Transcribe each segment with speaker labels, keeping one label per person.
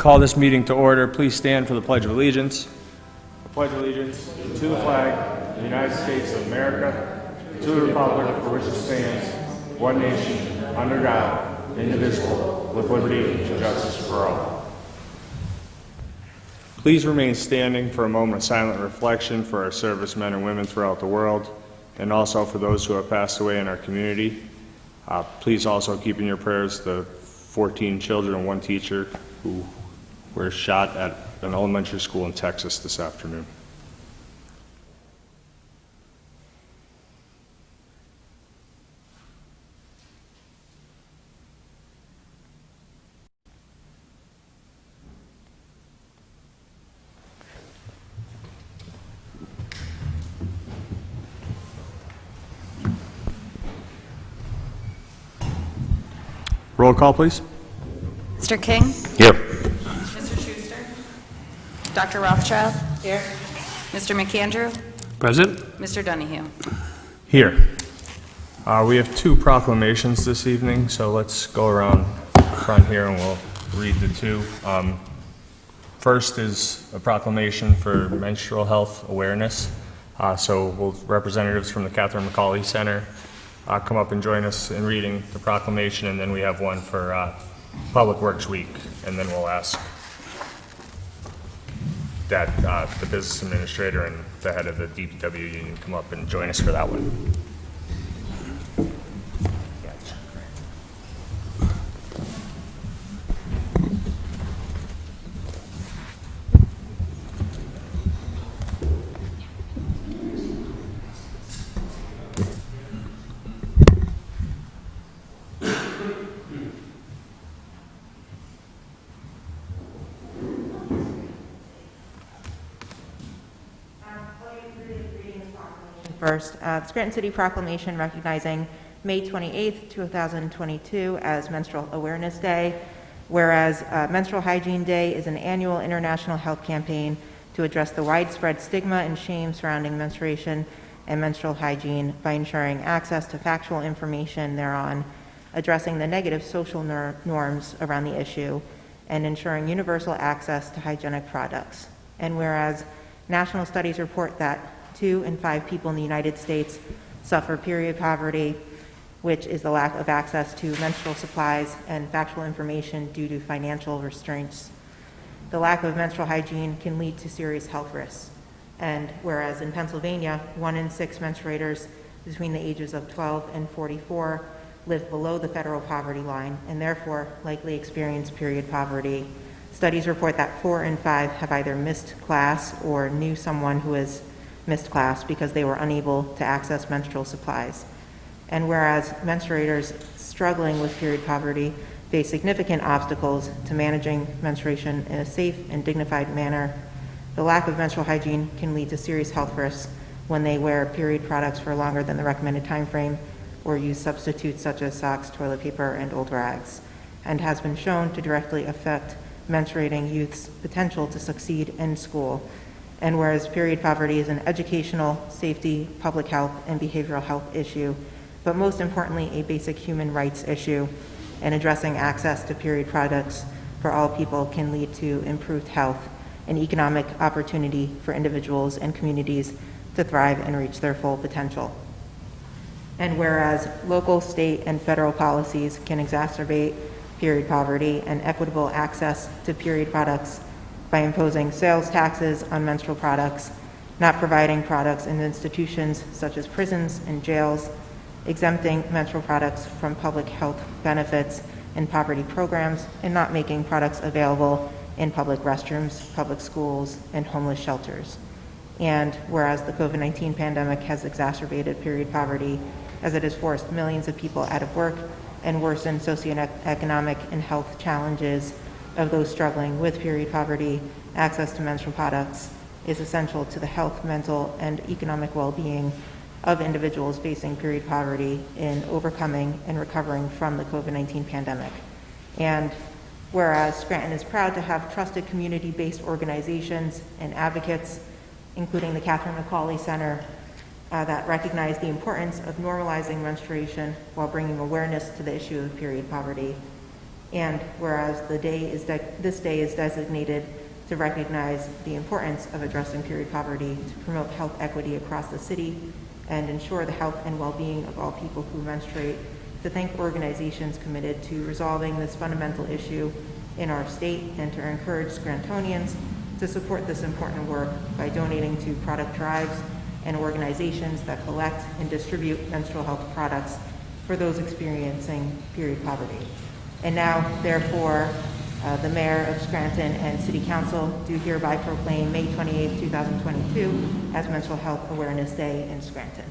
Speaker 1: call this meeting to order. Please stand for the Pledge of Allegiance. I pledge allegiance to the flag of the United States of America, to the republic for which it stands, one nation, under God, indivisible, with liberty and justice for all. Please remain standing for a moment of silent reflection for our servicemen and women throughout the world, and also for those who have passed away in our community. Please also keep in your prayers the 14 children and one teacher who were shot at an elementary school in Texas this afternoon. Roll call, please.
Speaker 2: Mr. King?
Speaker 1: Here.
Speaker 2: Mr. Schuster? Dr. Rothchild? Here. Mr. McAndrew?
Speaker 3: Present.
Speaker 2: Mr. Donahue?
Speaker 1: Here. We have two proclamations this evening, so let's go around front here and we'll read the two. First is a proclamation for menstrual health awareness. So will representatives from the Catherine McAuley Center come up and join us in reading the proclamation, and then we have one for Public Works Week, and then we'll ask that the business administrator and the head of the DPW union come up and join us for that one.
Speaker 4: First, the Scranton City Proclamation recognizing May 28th, 2022 as Menstrual Awareness Day, whereas Menstrual Hygiene Day is an annual international health campaign to address the widespread stigma and shame surrounding menstruation and menstrual hygiene by ensuring access to factual information thereon, addressing the negative social norms around the issue, and ensuring universal access to hygienic products. And whereas national studies report that 2 in 5 people in the United States suffer period poverty, which is the lack of access to menstrual supplies and factual information due to financial restraints. The lack of menstrual hygiene can lead to serious health risks. And whereas in Pennsylvania, 1 in 6 menstruators between the ages of 12 and 44 live below the federal poverty line and therefore likely experience period poverty. Studies report that 4 in 5 have either missed class or knew someone who has missed class because they were unable to access menstrual supplies. And whereas menstruators struggling with period poverty face significant obstacles to managing menstruation in a safe and dignified manner, the lack of menstrual hygiene can lead to serious health risks when they wear period products for longer than the recommended time frame or use substitutes such as socks, toilet paper, and old rags, and has been shown to directly affect menstruating youth's potential to succeed in school. And whereas period poverty is an educational, safety, public health, and behavioral health issue, but most importantly, a basic human rights issue, and addressing access to period products for all people can lead to improved health and economic opportunity for individuals and communities to thrive and reach their full potential. And whereas local, state, and federal policies can exacerbate period poverty and equitable access to period products by imposing sales taxes on menstrual products, not providing products in institutions such as prisons and jails, exempting menstrual products from public health benefits and poverty programs, and not making products available in public restrooms, public schools, and homeless shelters. And whereas the COVID-19 pandemic has exacerbated period poverty as it has forced millions of people out of work and worsened socioeconomic and health challenges of those struggling with period poverty, access to menstrual products is essential to the health, mental, and economic well-being of individuals facing period poverty in overcoming and recovering from the COVID-19 pandemic. And whereas Scranton is proud to have trusted community-based organizations and advocates, including the Catherine McAuley Center, that recognize the importance of normalizing menstruation while bringing awareness to the issue of period poverty. And whereas this day is designated to recognize the importance of addressing period poverty, to promote health equity across the city, and ensure the health and well-being of all people who menstruate, to thank organizations committed to resolving this fundamental issue in our state, and to encourage Scrantonians to support this important work by donating to product drives and organizations that collect and distribute menstrual health products for those experiencing period poverty. And now, therefore, the Mayor of Scranton and City Council do hereby proclaim May 28, 2022 as Menstrual Health Awareness Day in Scranton.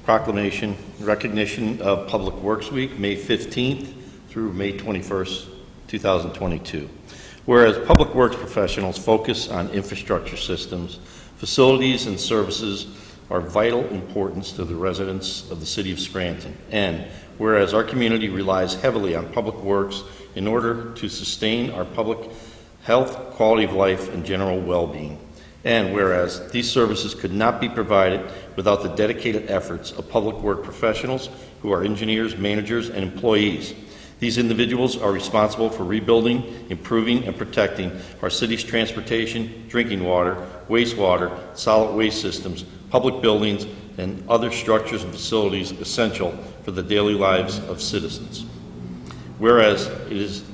Speaker 3: Proclamation, recognition of Public Works Week, May 15th through May 21st, 2022. Whereas public works professionals focus on infrastructure systems, facilities and services are vital importance to the residents of the city of Scranton. And whereas our community relies heavily on public works in order to sustain our public health, quality of life, and general well-being. And whereas these services could not be provided without the dedicated efforts of public work professionals who are engineers, managers, and employees. These individuals are responsible for rebuilding, improving, and protecting our city's transportation, drinking water, wastewater, solid waste systems, public buildings, and other structures and facilities essential for the daily lives of citizens. Whereas it is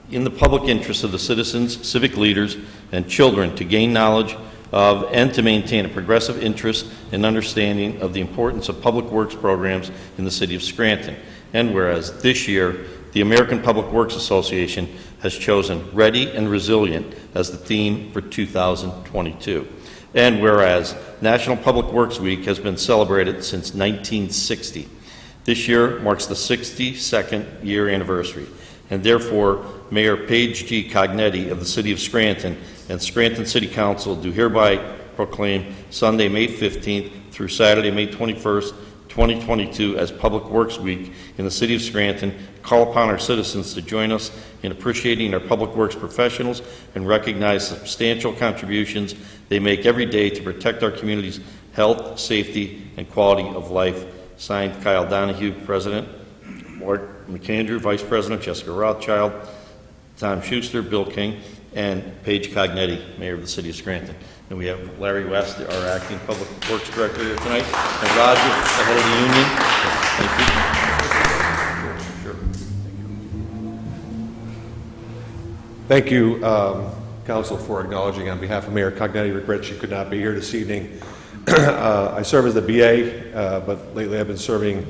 Speaker 3: in the public interest of the citizens, civic leaders, and children to gain knowledge of and to maintain a progressive interest and understanding of the importance of public works programs in the city of Scranton. And whereas this year, the American Public Works Association has chosen Ready and Resilient as the theme for 2022. And whereas National Public Works Week has been celebrated since 1960. This year marks the 62nd year anniversary. And therefore, Mayor Paige G. Cognetti of the City of Scranton and Scranton City Council do hereby proclaim Sunday, May 15th through Saturday, May 21st, 2022 as Public Works Week in the City of Scranton. Call upon our citizens to join us in appreciating our public works professionals and recognize the substantial contributions they make every day to protect our community's health, safety, and quality of life. Signed, Kyle Donahue, President. Mark McAndrew, Vice President. Jessica Rothchild, Tom Schuster, Bill King, and Paige Cognetti, Mayor of the City of Scranton. And we have Larry West, our Acting Public Works Director here tonight, and Roger, the head of the union. Thank you.
Speaker 5: Thank you, Council, for acknowledging on behalf of Mayor Cognetti. Regret she could not be here this evening. I serve as the BA, but lately I've been serving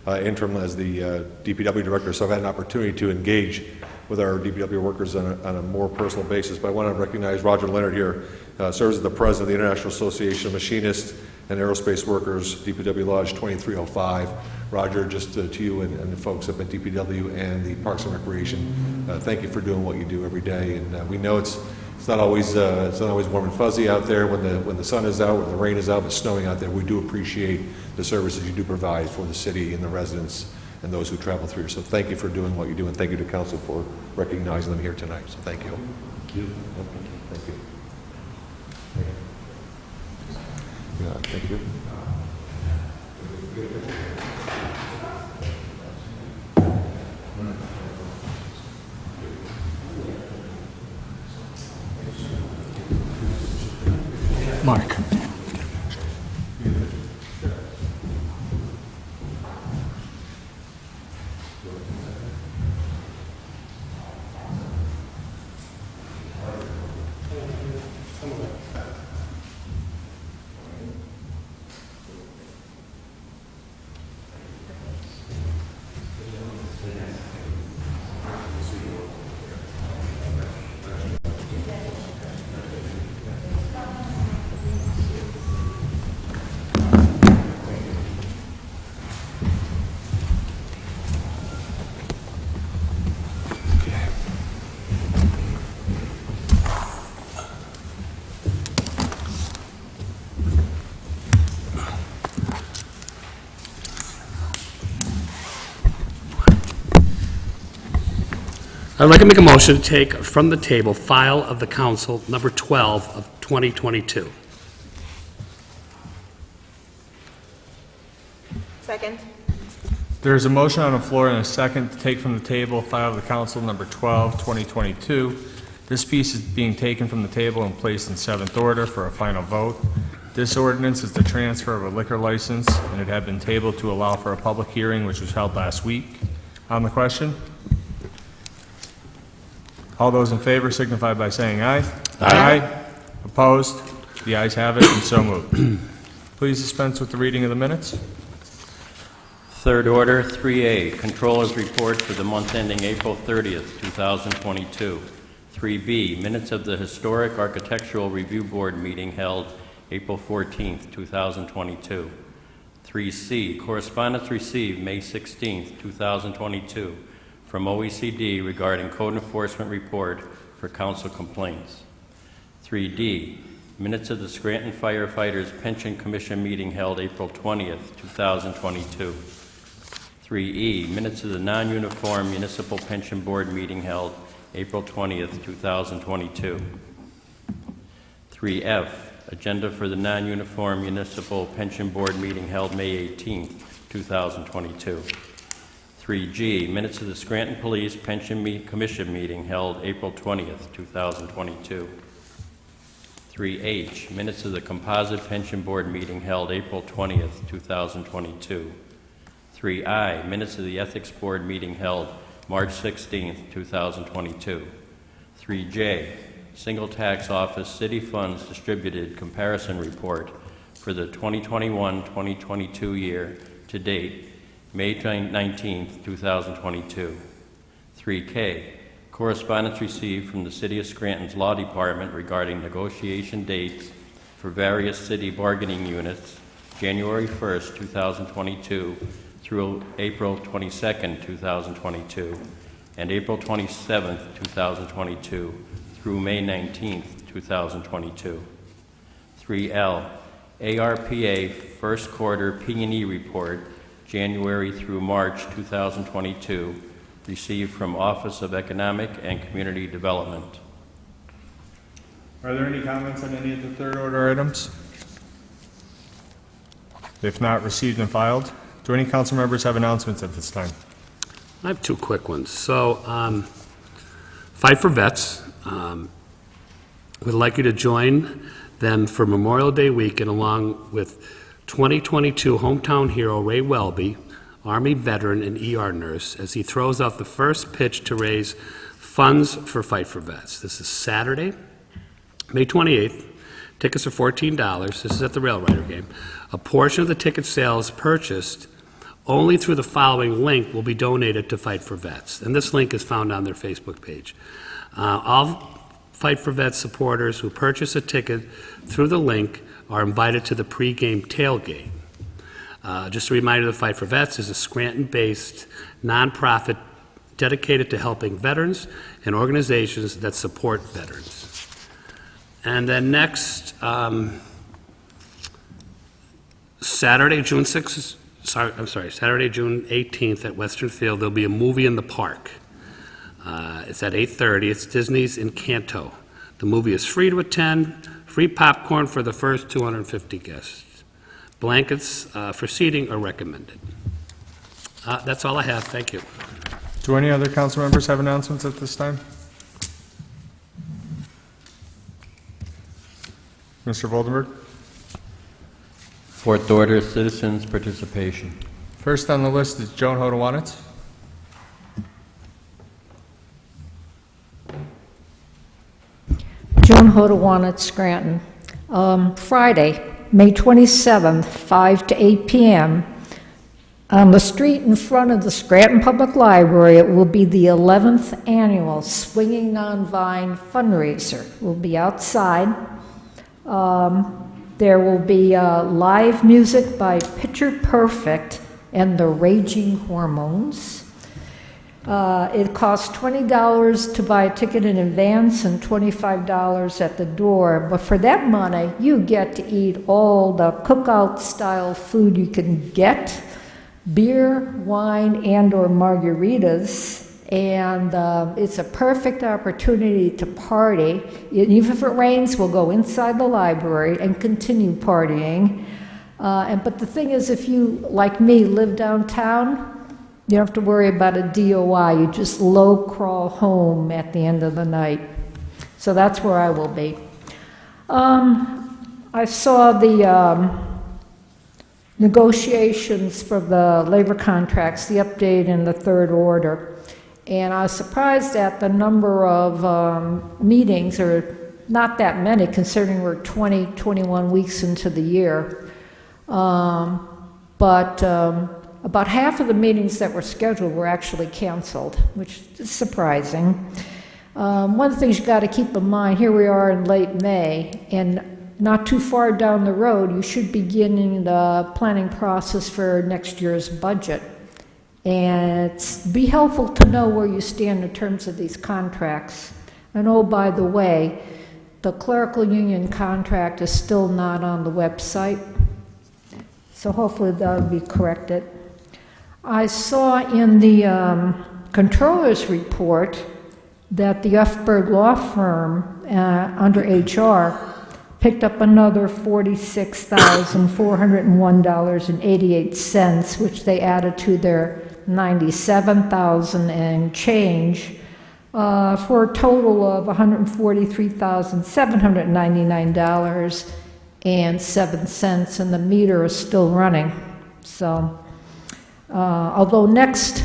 Speaker 5: interim as the DPW Director, so I've had an opportunity to engage with our DPW workers on a more personal basis. But I want to recognize Roger Leonard here, serves as the President of the International Association of Machinists and Aerospace Workers, DPW Lodge 2305. Roger, just to you and the folks up at DPW and the Parks and Recreation, thank you for doing what you do every day. And we know it's not always warm and fuzzy out there when the sun is out, when the rain is out, if it's snowing out there. We do appreciate the services you do provide for the city and the residents and those who travel through. So thank you for doing what you do, and thank you to Council for recognizing them here tonight, so thank you. Thank you. Thank you. Yeah, thank you.
Speaker 1: Mark.
Speaker 6: I'd like to make a motion to take from the table file of the council number 12 of 2022.
Speaker 4: Second.
Speaker 1: There's a motion on the floor and a second to take from the table file of the council number 12, 2022. This piece is being taken from the table and placed in seventh order for a final vote. This ordinance is the transfer of a liquor license, and it had been tabled to allow for a public hearing, which was held last week. On the question? All those in favor signify by saying aye. Aye. Opposed? The ayes have it, and so moved. Please dispense with the reading of the minutes.
Speaker 3: Third order, 3A, Controller's Report for the month ending April 30th, 2022. 3B, Minutes of the Historic Architectural Review Board meeting held April 14th, 2022. 3C, Correspondence received May 16th, 2022 from OECD regarding Code Enforcement Report for Council Complaints. 3D, Minutes of the Scranton Firefighters Pension Commission meeting held April 20th, 2022. 3E, Minutes of the Non-Uniform Municipal Pension Board meeting held April 20th, 2022. 3F, Agenda for the Non-Uniform Municipal Pension Board meeting held May 18th, 2022. 3G, Minutes of the Scranton Police Pension Commission meeting held April 20th, 2022. 3H, Minutes of the Composite Pension Board meeting held April 20th, 2022. 3I, Minutes of the Ethics Board meeting held March 16th, 2022. 3J, Single Tax Office City Funds Distributed Comparison Report for the 2021-2022 year to date, May 19th, 2022. 3K, Correspondence received from the City of Scranton's Law Department regarding negotiation dates for various city bargaining units, January 1st, 2022 through April 22nd, 2022, and April 27th, 2022 through May 19th, 2022. 3L, ARPA First Quarter P&E Report, January through March 2022, received from Office of Economic and Community Development.
Speaker 1: Are there any comments on any of the third order items? If not, received and filed. Do any council members have announcements at this time?
Speaker 6: I have two quick ones. So, Fight for Vets. Would like you to join them for Memorial Day weekend along with 2022 hometown hero Ray Welby, Army veteran and ER nurse, as he throws out the first pitch to raise funds for Fight for Vets. This is Saturday, May 28th. Tickets are $14. This is at the Rail Rider game. A portion of the ticket sales purchased only through the following link will be donated to Fight for Vets. And this link is found on their Facebook page. All Fight for Vets supporters who purchase a ticket through the link are invited to the pregame tailgate. Just a reminder, the Fight for Vets is a Scranton-based nonprofit dedicated to helping veterans and organizations that support veterans. And then next, Saturday, June 18th at Western Field, there'll be a movie in the park. It's at 8:30. It's Disney's Encanto. The movie is free to attend, free popcorn for the first 250 guests. Blankets for seating are recommended. That's all I have. Thank you.
Speaker 1: Do any other council members have announcements at this time? Mr. Voldenberg?
Speaker 7: Fourth order, citizens' participation.
Speaker 1: First on the list is Joan Hodowanitz.
Speaker 8: Joan Hodowanitz, Scranton. Friday, May 27th, 5 to 8 p.m., on the street in front of the Scranton Public Library, it will be the 11th annual Swinging on Vine fundraiser. We'll be outside. There will be live music by Picture Perfect and the Raging Hormones. It costs $20 to buy a ticket in advance and $25 at the door. But for that money, you get to eat all the cookout-style food you can get, beer, wine, and/or margaritas. And it's a perfect opportunity to party. Even if it rains, we'll go inside the library and continue partying. But the thing is, if you, like me, live downtown, you don't have to worry about a DOI. You just low crawl home at the end of the night. So that's where I will be. I saw the negotiations for the labor contracts, the update in the third order. And I was surprised at the number of meetings, or not that many, considering we're 21 weeks into the year. But about half of the meetings that were scheduled were actually canceled, which is surprising. One of the things you got to keep in mind, here we are in late May, and not too far down the road, you should be beginning the planning process for next year's budget. And it's be helpful to know where you stand in terms of these contracts. And oh, by the way, the clerical union contract is still not on the website, so hopefully that'll be corrected. I saw in the controller's report that the Ufberg Law Firm under HR picked up another $46,401.88, which they added to their $97,000 and change, for a total of $143,799.07, and the meter is still running. So, although next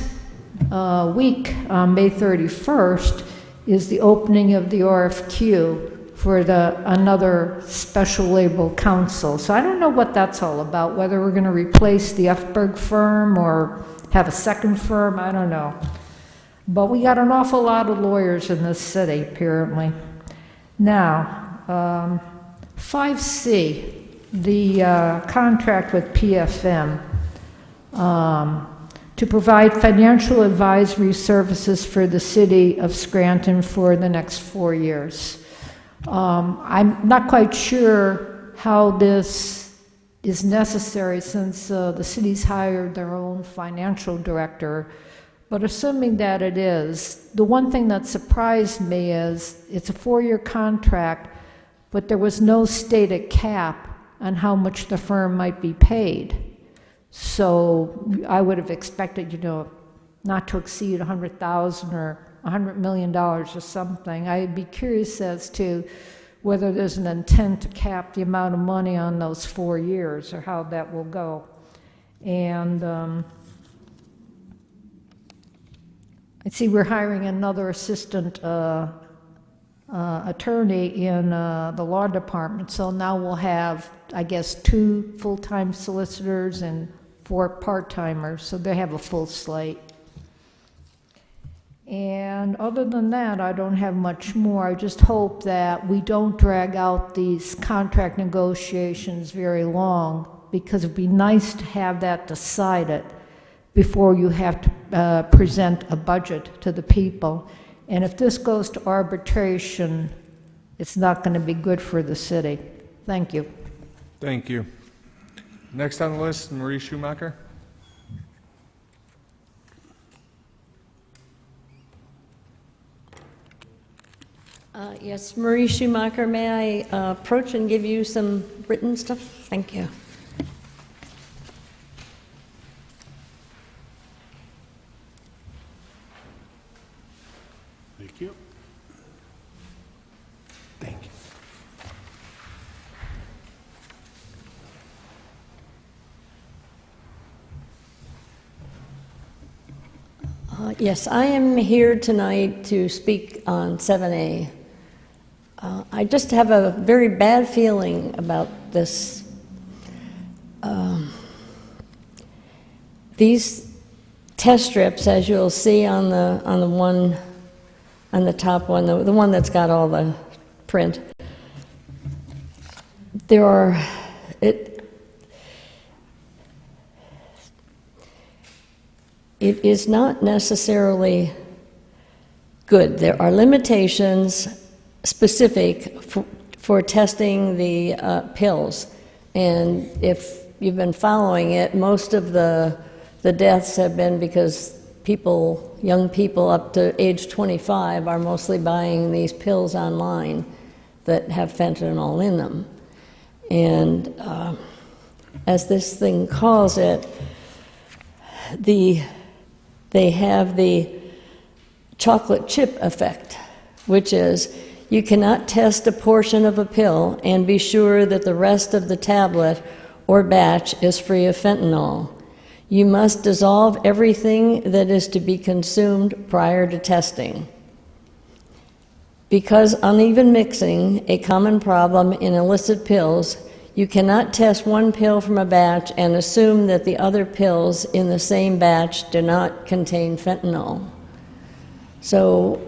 Speaker 8: week, May 31st, is the opening of the RFQ for another special label counsel. So I don't know what that's all about, whether we're going to replace the Ufberg firm or have a second firm, I don't know. But we got an awful lot of lawyers in this city, apparently. Now, 5C, the contract with PFM to provide financial advisory services for the city of Scranton for the next 4 years. I'm not quite sure how this is necessary since the city's hired their own financial director, but assuming that it is, the one thing that surprised me is it's a 4-year contract, but there was no stated cap on how much the firm might be paid. So I would have expected, not to exceed $100,000 or $100 million or something. I'd be curious as to whether there's an intent to cap the amount of money on those 4 years or how that will go. And I see we're hiring another assistant attorney in the law department, so now we'll have, I guess, 2 full-time solicitors and 4 part-timers, so they have a full slate. And other than that, I don't have much more. I just hope that we don't drag out these contract negotiations very long, because it'd be nice to have that decided before you have to present a budget to the people. And if this goes to arbitration, it's not going to be good for the city. Thank you.
Speaker 1: Thank you. Next on the list, Marie Schumacher.
Speaker 9: Yes, Marie Schumacher, may I approach and give you some written stuff? Thank you.
Speaker 6: Thank you.
Speaker 5: Thank you.
Speaker 9: Yes, I am here tonight to speak on 7A. I just have a very bad feeling about this. These test strips, as you'll see on the one, on the top one, the one that's got all the print, there are, it is not necessarily good. There are limitations specific for testing the pills. And if you've been following it, most of the deaths have been because people, young people up to age 25 are mostly buying these pills online that have fentanyl in them. And as this thing calls it, they have the chocolate chip effect, which is you cannot test a portion of a pill and be sure that the rest of the tablet or batch is free of fentanyl. You must dissolve everything that is to be consumed prior to testing. Because uneven mixing, a common problem in illicit pills, you cannot test one pill from a batch and assume that the other pills in the same batch do not contain fentanyl. So,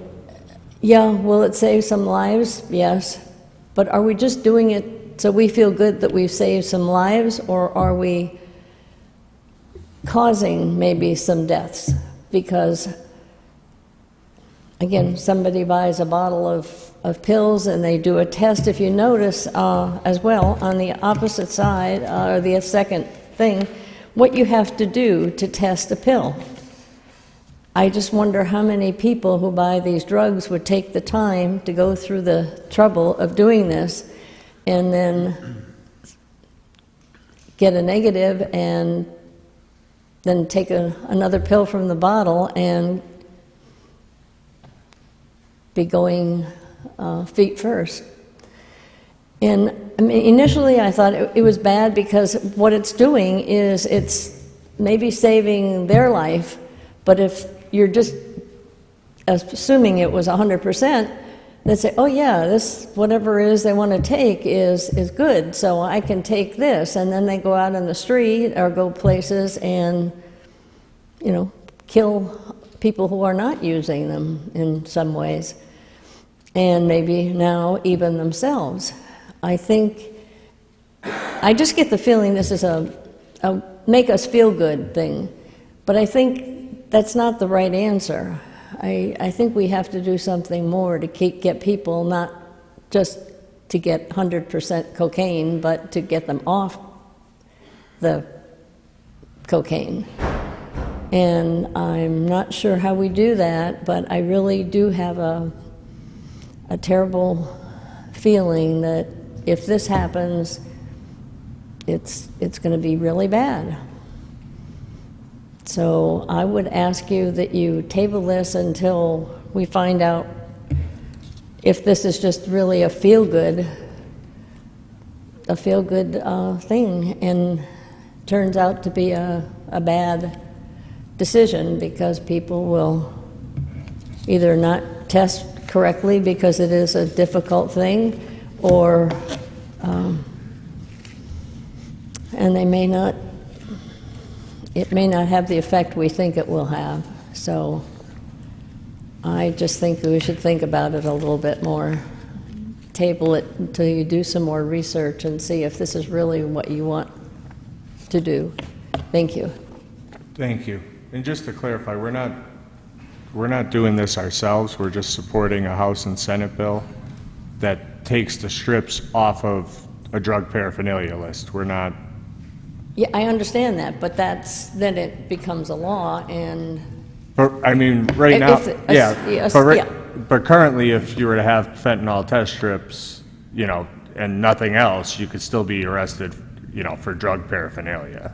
Speaker 9: yeah, will it save some lives? Yes. But are we just doing it so we feel good that we've saved some lives, or are we causing maybe some deaths? Because, again, somebody buys a bottle of pills and they do a test. If you notice as well, on the opposite side, or the second thing, what you have to do to test a pill. I just wonder how many people who buy these drugs would take the time to go through the trouble of doing this and then get a negative and then take another pill from the bottle and be going feet first. And I mean, initially I thought it was bad because what it's doing is it's maybe saving their life, but if you're just assuming it was 100%, they'd say, oh yeah, this, whatever it is they want to take is good, so I can take this. And then they go out on the street or go places and, you know, kill people who are not using them in some ways. And maybe now even themselves. I think, I just get the feeling this is a make us feel good thing, but I think that's not the right answer. I think we have to do something more to get people not just to get 100% cocaine, but to get them off the cocaine. And I'm not sure how we do that, but I really do have a terrible feeling that if this happens, it's going to be really bad. So I would ask you that you table this until we find out if this is just really a feel-good thing and turns out to be a bad decision because people will either not test correctly because it is a difficult thing, or and they may not, it may not have the effect we think it will have. So I just think that we should think about it a little bit more. Table it until you do some more research and see if this is really what you want to do. Thank you.
Speaker 1: Thank you. And just to clarify, we're not doing this ourselves. We're just supporting a House and Senate bill that takes the strips off of a drug paraphernalia list. We're not.
Speaker 9: Yeah, I understand that, but then it becomes a law, and
Speaker 1: But I mean, right now,
Speaker 9: If-
Speaker 1: yeah.
Speaker 9: yes,
Speaker 1: But right,
Speaker 9: yeah.
Speaker 1: but currently, if you were to have fentanyl test strips, you know, and nothing else, you could still be arrested, you know, for drug paraphernalia.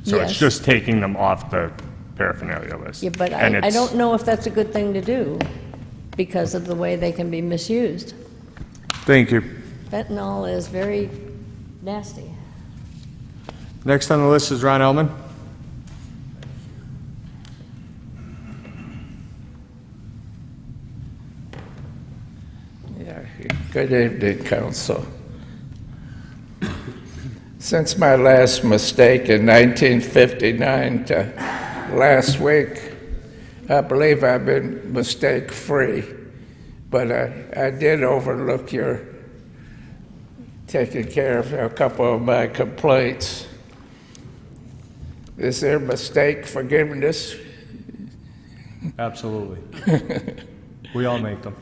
Speaker 1: So it's
Speaker 9: Yes.
Speaker 1: just taking them off the paraphernalia list.
Speaker 9: Yeah, but
Speaker 1: And
Speaker 9: I
Speaker 1: it's-
Speaker 9: don't know if that's a good thing to do because of the way they can be misused.
Speaker 1: Thank you.
Speaker 9: Fentanyl is very nasty.
Speaker 1: Next on the list is Ron Ellman.
Speaker 10: Yeah, good evening, council. Since my last mistake in 1959 to last week, I believe I've been mistake-free, but I did overlook your taking care of a couple of my complaints. Is there mistake forgiveness?
Speaker 1: Absolutely. We all make them.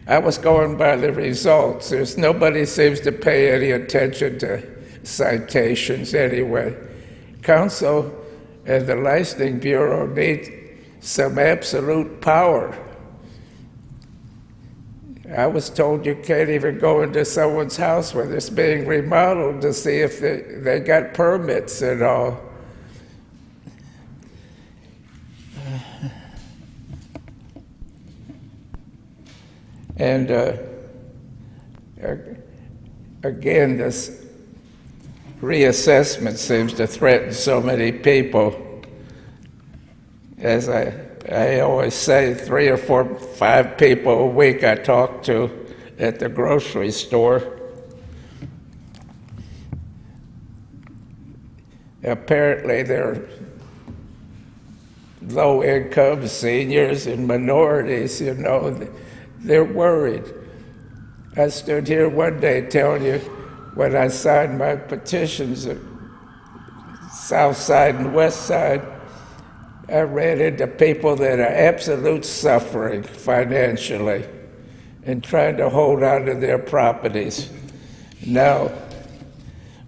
Speaker 10: I was going by the results. Nobody seems to pay any attention to citations anyway. Council and the Licensing Bureau need some absolute power. I was told you can't even go into someone's house when it's being remodeled to see if they got permits and all. And again, this reassessment seems to threaten so many people. As I always say, 3 or 4, 5 people a week I talk to at the grocery store. Apparently, they're low-income seniors and minorities, you know. They're worried. I stood here one day telling you when I signed my petitions at South Side and West Side, I ran into people that are absolute suffering financially and trying to hold on to their properties. Now,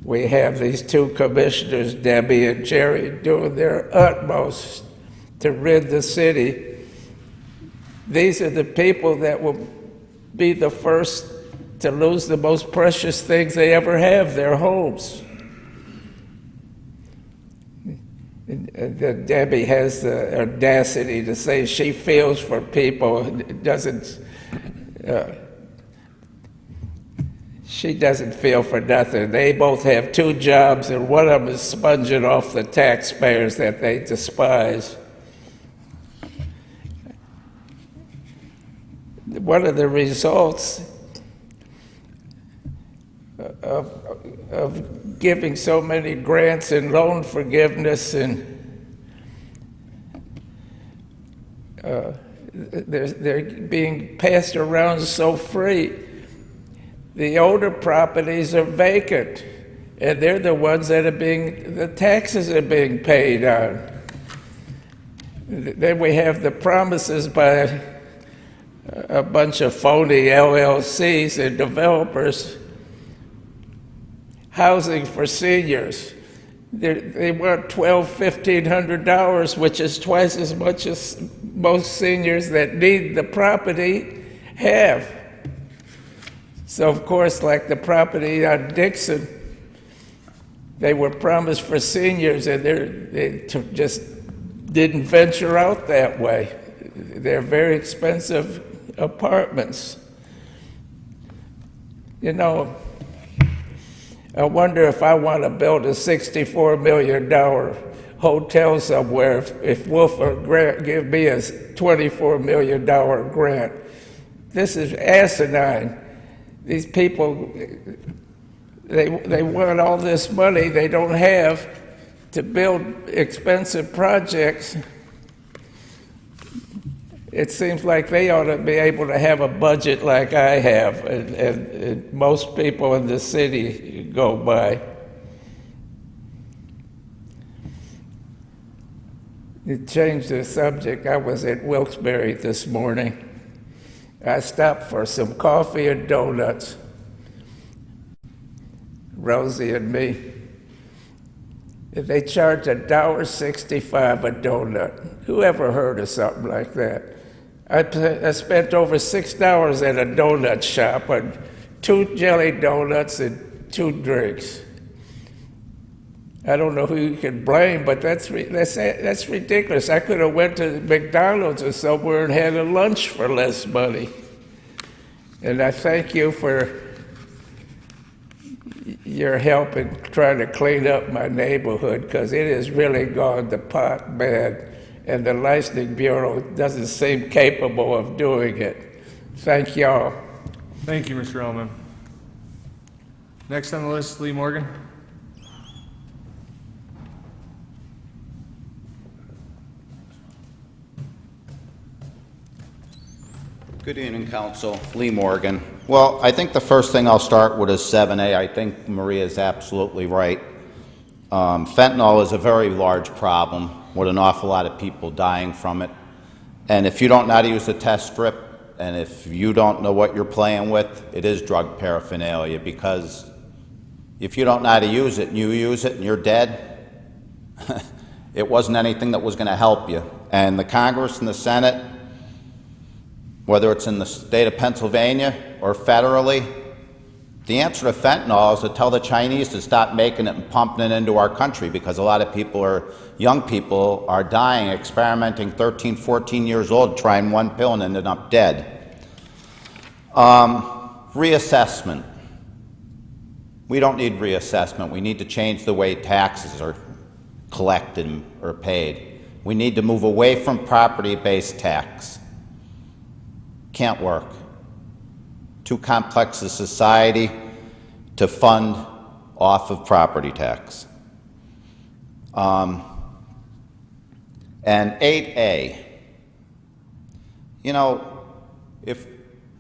Speaker 10: we have these 2 commissioners, Debbie and Jerry, doing their utmost to rid the city. These are the people that will be the first to lose the most precious things they ever have, their homes. Debbie has the audacity to say she feels for people, she doesn't feel for nothing. They both have 2 jobs, and one of them is sponging off the taxpayers that they despise. One of the results of giving so many grants and loan forgiveness and they're being passed around so free. The older properties are vacant, and they're the ones that the taxes are being paid on. Then we have the promises by a bunch of phony LLCs and developers, housing for seniors. They want $1,200, $1,500, which is twice as much as most seniors that need the property have. So, of course, like the property on Dixon, they were promised for seniors, and they just didn't venture out that way. They're very expensive apartments. You know, I wonder if I want to build a $64 million hotel somewhere, if Wolf would give me a $24 million grant. This is asinine. These people, they want all this money they don't have to build expensive projects. It seems like they ought to be able to have a budget like I have, and most people in the city go by. To change the subject, I was at Wilkes-Barre this morning. I stopped for some coffee and donuts, Rosie and me. They charge $1.65 a donut. Who ever heard of something like that? I spent over $6 at a donut shop on 2 jelly donuts and 2 drinks. I don't know who you can blame, but that's ridiculous. I could have went to McDonald's or somewhere and had a lunch for less money. And I thank you for your help in trying to clean up my neighborhood, because it has really gone to pot bad, and the Licensing Bureau doesn't seem capable of doing it. Thank y'all.
Speaker 1: Thank you, Mr. Ellman. Next on the list, Lee Morgan.
Speaker 11: Good evening, Council. Lee Morgan. Well, I think the first thing I'll start with is 7A. I think Maria is absolutely right. Fentanyl is a very large problem with an awful lot of people dying from it. And if you don't know how to use a test strip, and if you don't know what you're playing with, it is drug paraphernalia, because if you don't know how to use it and you use it and you're dead, it wasn't anything that was going to help you. And the Congress and the Senate, whether it's in the state of Pennsylvania or federally, the answer to fentanyl is to tell the Chinese to stop making it and pumping it into our country, because a lot of people young people are dying, experimenting 13, 14 years old, trying one pill and ending up dead. Reassessment. We don't need reassessment. We need to change the way taxes are collected or paid. We need to move away from property-based tax. Can't work. Too complex a society to fund off of property tax. And 8A, you know,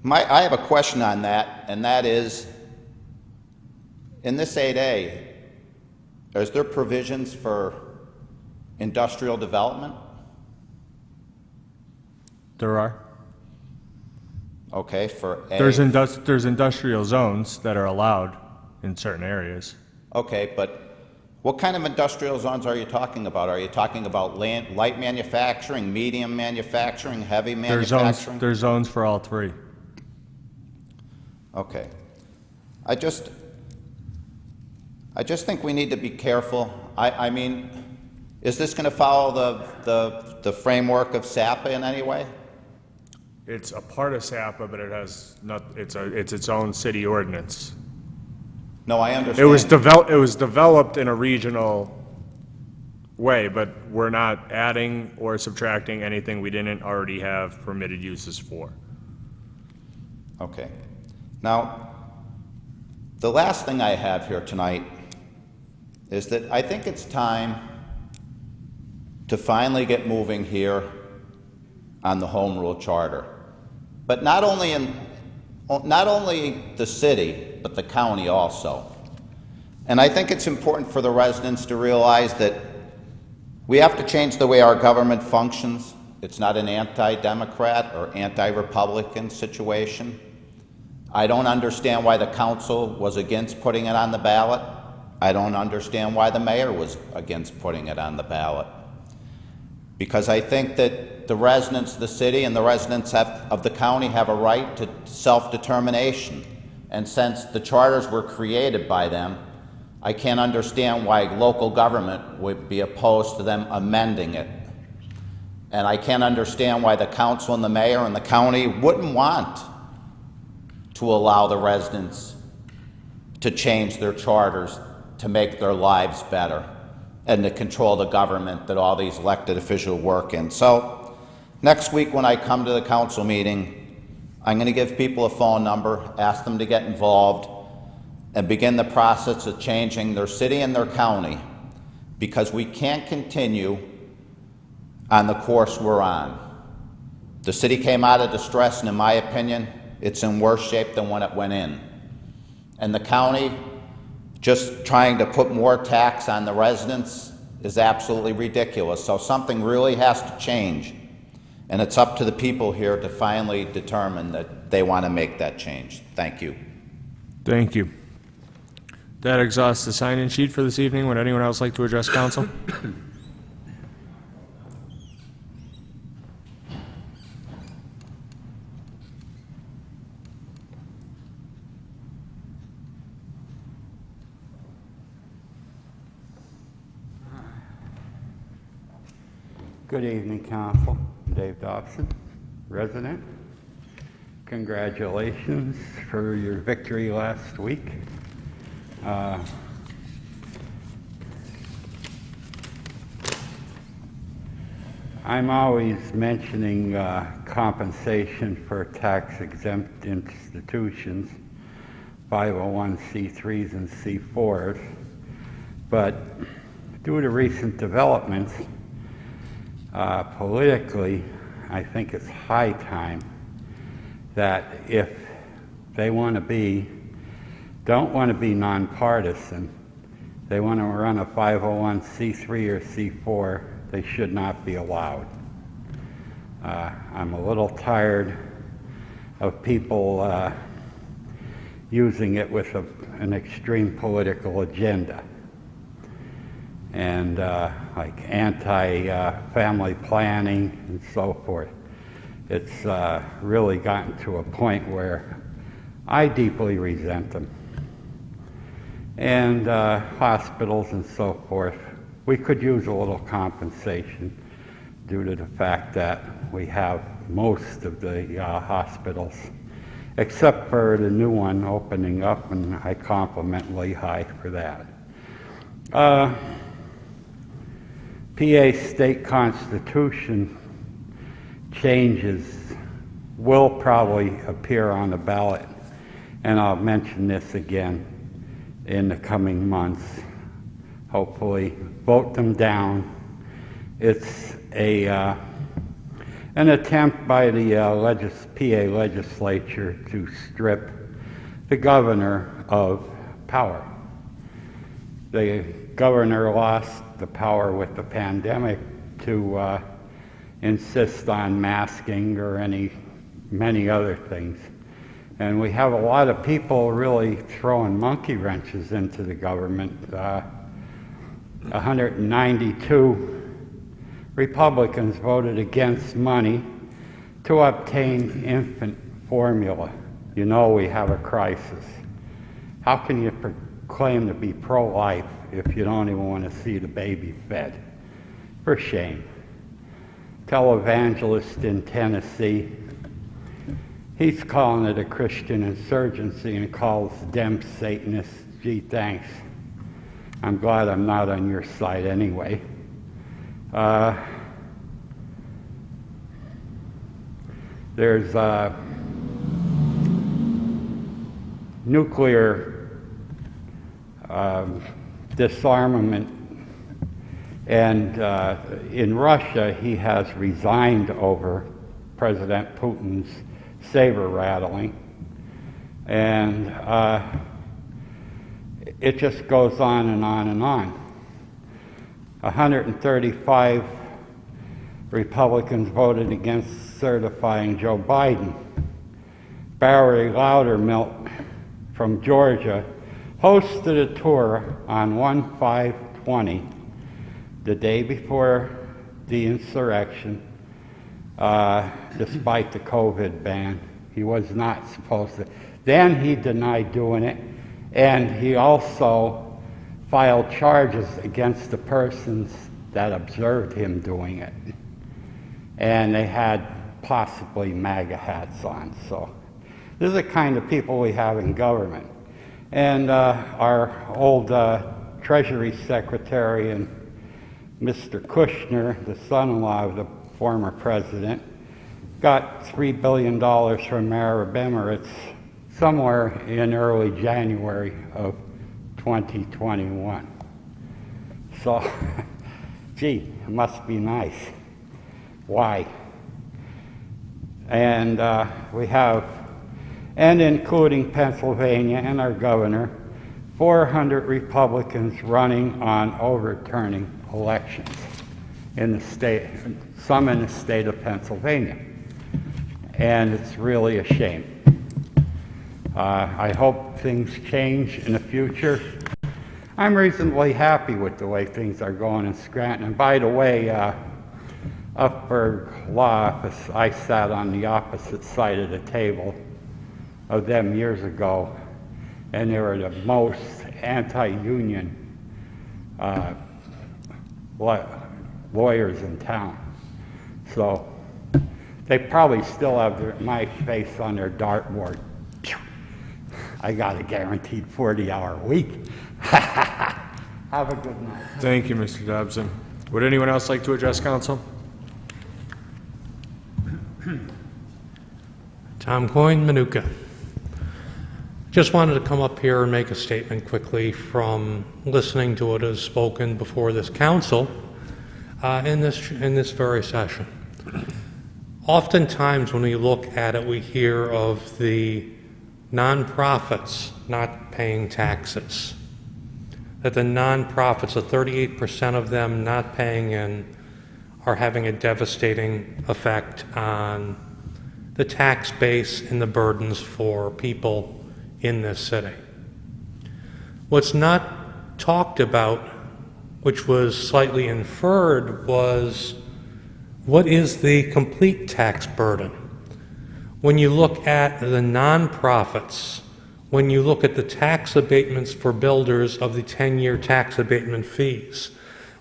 Speaker 11: I have a question on that, and that is, in this 8A, is there provisions for industrial development?
Speaker 1: There are.
Speaker 11: Okay, for A.
Speaker 1: There's industrial zones that are allowed in certain areas.
Speaker 11: Okay, but what kind of industrial zones are you talking about? Are you talking about light manufacturing, medium manufacturing, heavy manufacturing?
Speaker 1: There's zones for all three.
Speaker 11: Okay. I just think we need to be careful. I mean, is this going to follow the framework of SAPA in any way?
Speaker 1: It's a part of SAPA, but it's its own city ordinance.
Speaker 11: No, I understand.
Speaker 1: It was developed in a regional way, but we're not adding or subtracting anything we didn't already have permitted uses for.
Speaker 11: Okay. Now, the last thing I have here tonight is that I think it's time to finally get moving here on the Home Rule Charter. But not only the city, but the county also. And I think it's important for the residents to realize that we have to change the way our government functions. It's not an anti-Democrat or anti-Republican situation. I don't understand why the council was against putting it on the ballot. I don't understand why the mayor was against putting it on the ballot. Because I think that the residents of the city and the residents of the county have a right to self-determination. And since the charters were created by them, I can't understand why local government would be opposed to them amending it. And I can't understand why the council and the mayor and the county wouldn't want to allow the residents to change their charters to make their lives better and to control the government that all these elected officials work in. So next week when I come to the council meeting, I'm going to give people a phone number, ask them to get involved, and begin the process of changing their city and their county, because we can't continue on the course we're on. The city came out of distress, and in my opinion, it's in worse shape than when it went in. And the county just trying to put more tax on the residents is absolutely ridiculous. So something really has to change. And it's up to the people here to finally determine that they want to make that change. Thank you.
Speaker 1: Thank you. That exhausts the sign-in sheet for this evening. Would anyone else like to address council?
Speaker 12: Good evening, Council. Dave Dobson, resident. Congratulations for your victory last week. I'm always mentioning compensation for tax-exempt institutions, 501c3s and C4s, but due to recent developments, politically, I think it's high time that if they don't want to be nonpartisan, they want to run a 501c3 or C4, they should not be allowed. I'm a little tired of people using it with an extreme political agenda. And like anti-family planning and so forth. It's really gotten to a point where I deeply resent them. And hospitals and so forth, we could use a little compensation due to the fact that we have most of the hospitals, except for the new one opening up, and I compliment Lehigh for that. PA state constitution changes will probably appear on the ballot, and I'll mention this again in the coming months. Hopefully vote them down. It's an attempt by the PA legislature to strip the governor of power. The governor lost the power with the pandemic to insist on masking or many other things. And we have a lot of people really throwing monkey wrenches into the government. 192 Republicans voted against money to obtain infant formula. You know we have a crisis. How can you claim to be pro-life if you don't even want to see the baby fed? For shame. Televangelist in Tennessee, he's calling it a Christian insurgency and calls them Satanists. Gee, thanks. I'm glad I'm not on your side anyway. There's nuclear disarmament, and in Russia he has resigned over President Putin's saber rattling, and it just goes on and on and on. 135 Republicans voted against certifying Joe Biden. Barry Loudermilk from Georgia hosted a tour on 1/5/20, the day before the insurrection, despite the COVID ban. He was not supposed to. Then he denied doing it, and he also filed charges against the persons that observed him doing it. And they had possibly MAGA hats on. So this is the kind of people we have in government. And our old Treasury Secretary and Mr. Kushner, the son-in-law of the former president, got $3 billion from Arab Emirates somewhere in early January of 2021. So, gee, it must be nice. Why? And we have, and including Pennsylvania and our governor, 400 Republicans running on overturning elections in the state, some in the state of Pennsylvania. And it's really a shame. I hope things change in the future. I'm reasonably happy with the way things are going in Scranton. And by the way, Upberg Law Office, I sat on the opposite side of the table of them years ago, and they were the most anti-union lawyers in town. So they probably still have my face on their dartboard. Phew. I got a guaranteed 40-hour week. Have a good night.
Speaker 1: Thank you, Mr. Dobson. Would anyone else like to address council?
Speaker 13: Tom Coyne, Manuka. Just wanted to come up here and make a statement quickly from listening to what is spoken before this council in this very session. Oftentimes when we look at it, we hear of the nonprofits not paying taxes. That the nonprofits, the 38% of them not paying in, are having a devastating effect on the tax base and the burdens for people in this city. What's not talked about, which was slightly inferred, was what is the complete tax burden? When you look at the nonprofits, when you look at the tax abatements for builders of the 10-year tax abatement fees,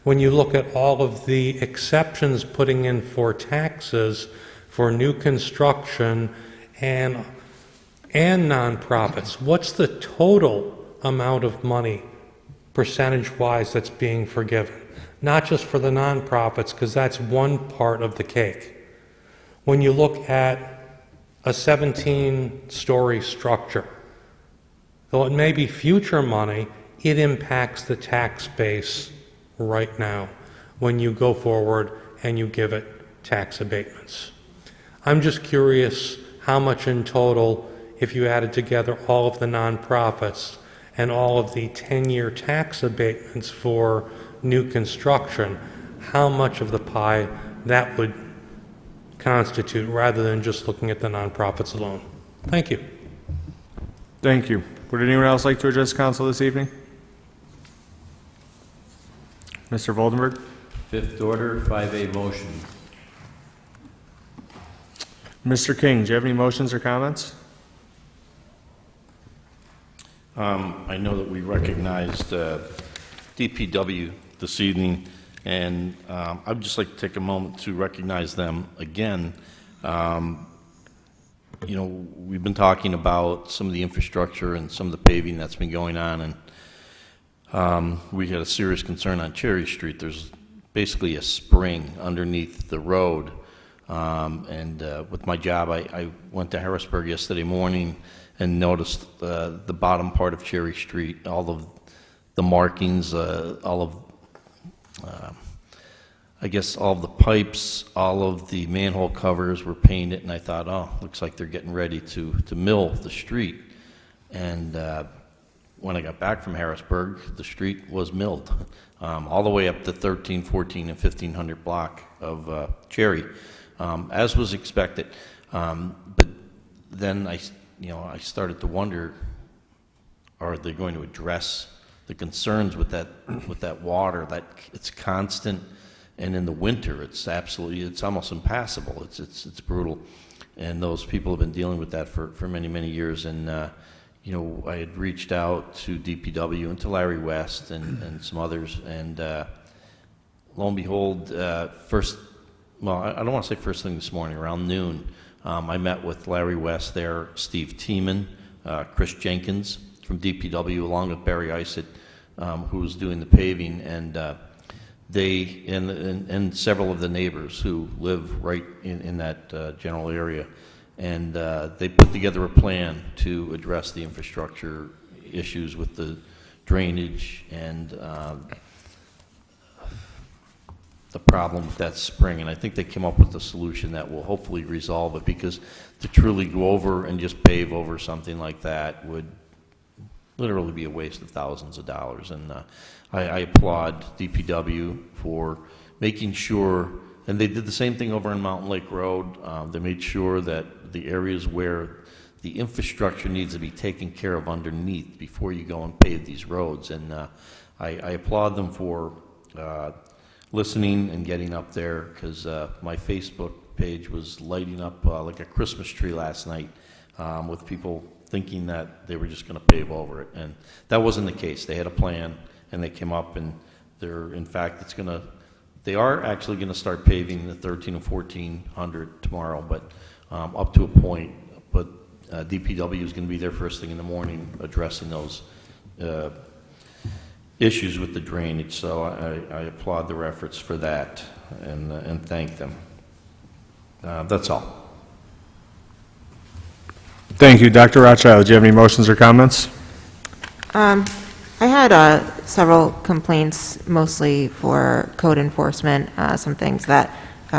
Speaker 13: when you look at all of the exceptions putting in for taxes for new construction and nonprofits, what's the total amount of money percentage-wise that's being forgiven? Not just for the nonprofits, because that's one part of the cake. When you look at a 17-story structure, though it may be future money, it impacts the tax base right now when you go forward and you give it tax abatements. I'm just curious how much in total, if you added together all of the nonprofits and all of the 10-year tax abatements for new construction, how much of the pie that would constitute rather than just looking at the nonprofits alone. Thank you.
Speaker 1: Thank you. Would anyone else like to address council this evening? Mr. Voldenberg?
Speaker 7: Fifth order, 5A motion.
Speaker 1: Mr. King, do you have any motions or comments?
Speaker 3: I know that we recognized DPW this evening, and I'd just like to take a moment to recognize them again. You know, we've been talking about some of the infrastructure and some of the paving that's been going on, and we had a serious concern on Cherry Street. There's basically a spring underneath the road, and with my job, I went to Harrisburg yesterday morning and noticed the bottom part of Cherry Street, all of the markings, all of I guess all of the pipes, all of the manhole covers were painted, and I thought, oh, looks like they're getting ready to mill the street. And when I got back from Harrisburg, the street was milled, all the way up to 13, 14, and 1500 block of Cherry, as was expected. But then I started to wonder, are they going to address the concerns with that water, that it's constant? And in the winter, it's almost impassable. It's brutal, and those people have been dealing with that for many, many years. And you know, I had reached out to DPW and to Larry West and some others, and lo and behold, I don't want to say first thing this morning, around noon, I met with Larry West there, Steve Tiemann, Chris Jenkins from DPW, along with Barry Isett, who was doing the paving, and they and several of the neighbors who live right in that general area, and they put together a plan to address the infrastructure issues with the drainage and the problem with that spring. And I think they came up with a solution that will hopefully resolve it, because to truly go over and just pave over something like that would literally be a waste of thousands of dollars. And I applaud DPW for making sure, and they did the same thing over on Mountain Lake Road. They made sure that the areas where the infrastructure needs to be taken care of underneath before you go and pave these roads. And I applaud them for listening and getting up there, because my Facebook page was lighting up like a Christmas tree last night with people thinking that they were just going to pave over it. And that wasn't the case. They had a plan, and they came up, and in fact, it's going to They are actually going to start paving the 13 and 1400 tomorrow, but up to a point. But DPW is going to be there first thing in the morning addressing those issues with the drainage. So I applaud their efforts for that and thank them. That's all.
Speaker 1: Thank you. Dr. Rothchild, do you have any motions or comments?
Speaker 4: I had several complaints, mostly for code enforcement, some things that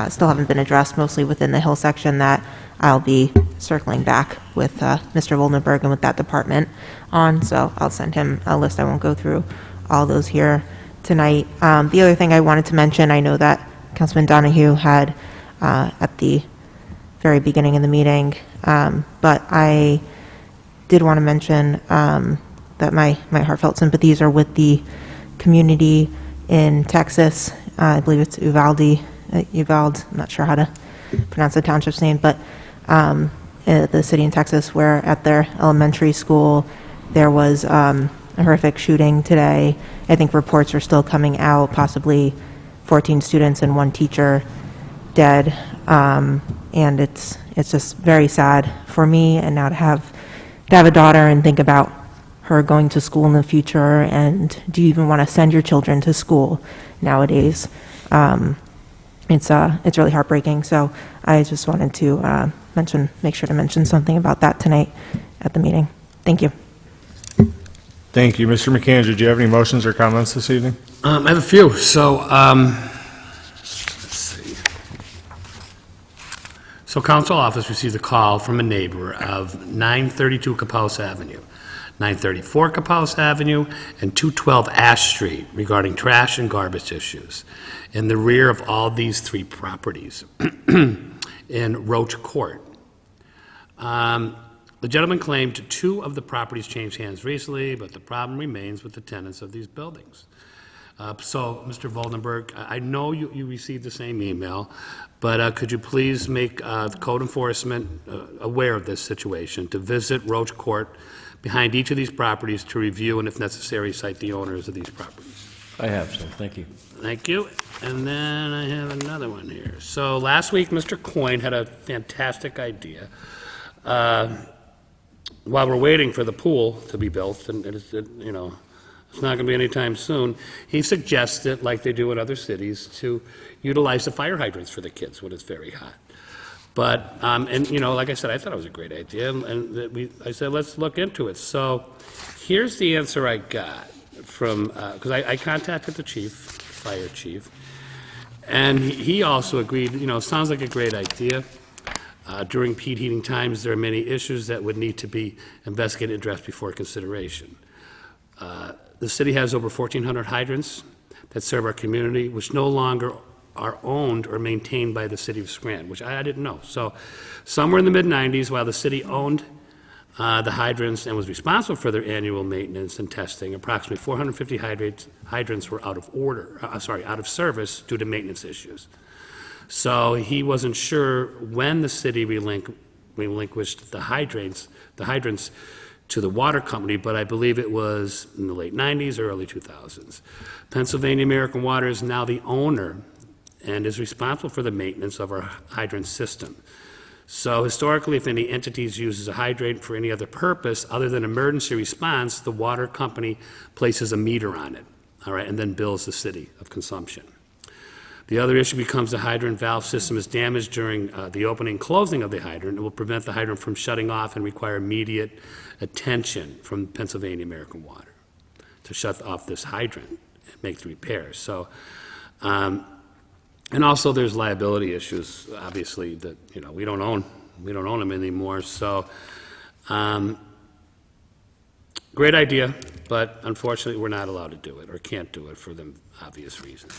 Speaker 4: still haven't been addressed, mostly within the Hill section that I'll be circling back with Mr. Voldenberg and with that department on, so I'll send him a list. I won't go through all those here tonight. The other thing I wanted to mention, I know that Councilman Donahue had at the very beginning of the meeting, but I did want to mention that my heartfelt sympathies are with the community in Texas. I believe it's Uvalde, I'm not sure how to pronounce the township's name, but the city in Texas where at their elementary school there was a horrific shooting today. I think reports are still coming out, possibly 14 students and 1 teacher dead, and it's just very sad for me, and now to have a daughter and think about her going to school in the future, and do you even want to send your children to school nowadays? It's really heartbreaking. So I just wanted to make sure to mention something about that tonight at the meeting. Thank you.
Speaker 1: Thank you. Mr. McAndrew, do you have any motions or comments this evening?
Speaker 6: I have a few. So, let's see. So council office received a call from a neighbor of 932 Capous Avenue, 934 Capous Avenue, and 212 Ash Street regarding trash and garbage issues in the rear of all these 3 properties in Roach Court. The gentleman claimed 2 of the properties changed hands recently, but the problem remains with the tenants of these buildings. So, Mr. Voldenberg, I know you received the same email, but could you please make the code enforcement aware of this situation, to visit Roach Court behind each of these properties to review and, if necessary, cite the owners of these properties?
Speaker 7: I have, sir. Thank you.
Speaker 6: Thank you. And then I have another one here. So last week, Mr. Coyne had a fantastic idea. While we're waiting for the pool to be built, and it's not going to be anytime soon, he suggested, like they do in other cities, to utilize the fire hydrants for the kids when it's very hot. But, like I said, I thought it was a great idea, and I said, let's look into it. So here's the answer I got from, because I contacted the fire chief, and he also agreed, sounds like a great idea. During peak heating times, there are many issues that would need to be investigated and addressed before consideration. The city has over 1,400 hydrants that serve our community, which no longer are owned or maintained by the city of Scranton, which I didn't know. So somewhere in the mid-'90s, while the city owned the hydrants and was responsible for their annual maintenance and testing, approximately 450 hydrants were out of service due to maintenance issues. So he wasn't sure when the city relinquished the hydrants to the water company, but I believe it was in the late 90s or early 2000s. Pennsylvania American Water is now the owner and is responsible for the maintenance of our hydrant system. So historically, if any entities uses a hydrant for any other purpose other than emergency response, the water company places a meter on it, all right, and then bills the city of consumption. The other issue becomes the hydrant valve system is damaged during the opening and closing of the hydrant. It will prevent the hydrant from shutting off and require immediate attention from Pennsylvania American Water to shut off this hydrant and make the repairs. So, and also there's liability issues, obviously, that we don't own them anymore. So, great idea, but unfortunately we're not allowed to do it or can't do it for the obvious reasons.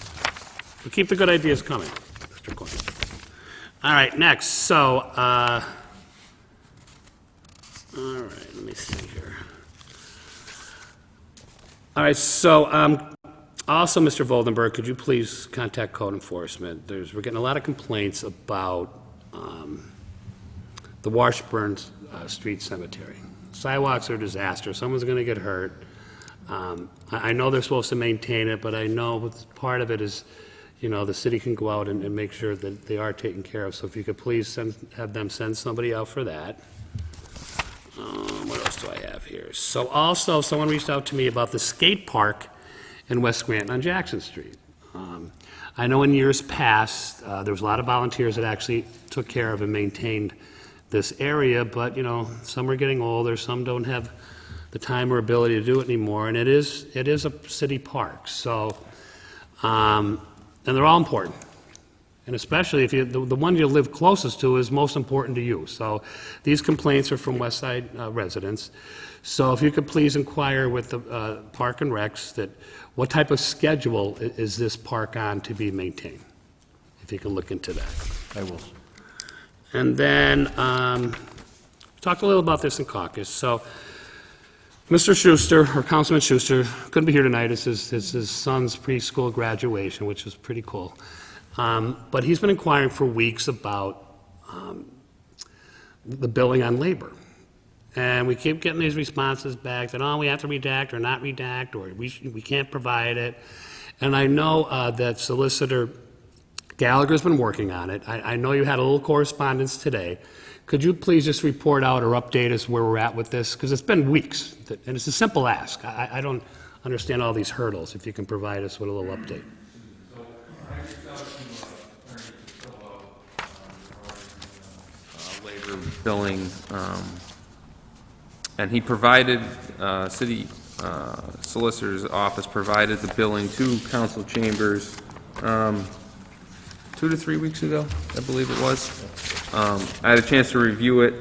Speaker 6: We'll keep the good ideas coming, Mr. Coyne. All right, next. So, all right, let me see here. All right, so also, Mr. Voldenberg, could you please contact code enforcement? We're getting a lot of complaints about the Washburn Street Cemetery. Sidewalks are a disaster. Someone's going to get hurt. I know they're supposed to maintain it, but I know part of it is, the city can go out and make sure that they are taken care of. So if you could please have them send somebody out for that. What else do I have here? So also, someone reached out to me about the skate park in West Scranton on Jackson Street. I know in years past, there was a lot of volunteers that actually took care of and maintained this area, but, some are getting older, some don't have the time or ability to do it anymore, and it is a city park, so, and they're all important. And especially if the one you live closest to is most important to you. So these complaints are from West Side residents. So if you could please inquire with the Park and Recs that what type of schedule is this park on to be maintained? If you can look into that.
Speaker 3: I will.
Speaker 6: And then, talked a little about this in caucus. So Mr. Schuster, or Councilman Schuster, couldn't be here tonight. It's his son's preschool graduation, which is pretty cool. But he's been inquiring for weeks about the billing on labor. And we keep getting these responses back that, we have to redact or not redact, or we can't provide it. And I know that Solicitor Gallagher's been working on it. I know you had a little correspondence today. Could you please just report out or update us where we're at with this? Because it's been weeks, and it's a simple ask. I don't understand all these hurdles, if you can provide us with a little update.
Speaker 14: Labor billing, and he provided, city solicitor's office provided the billing to council chambers 2 to 3 weeks ago, I believe it was. I had a chance to review it,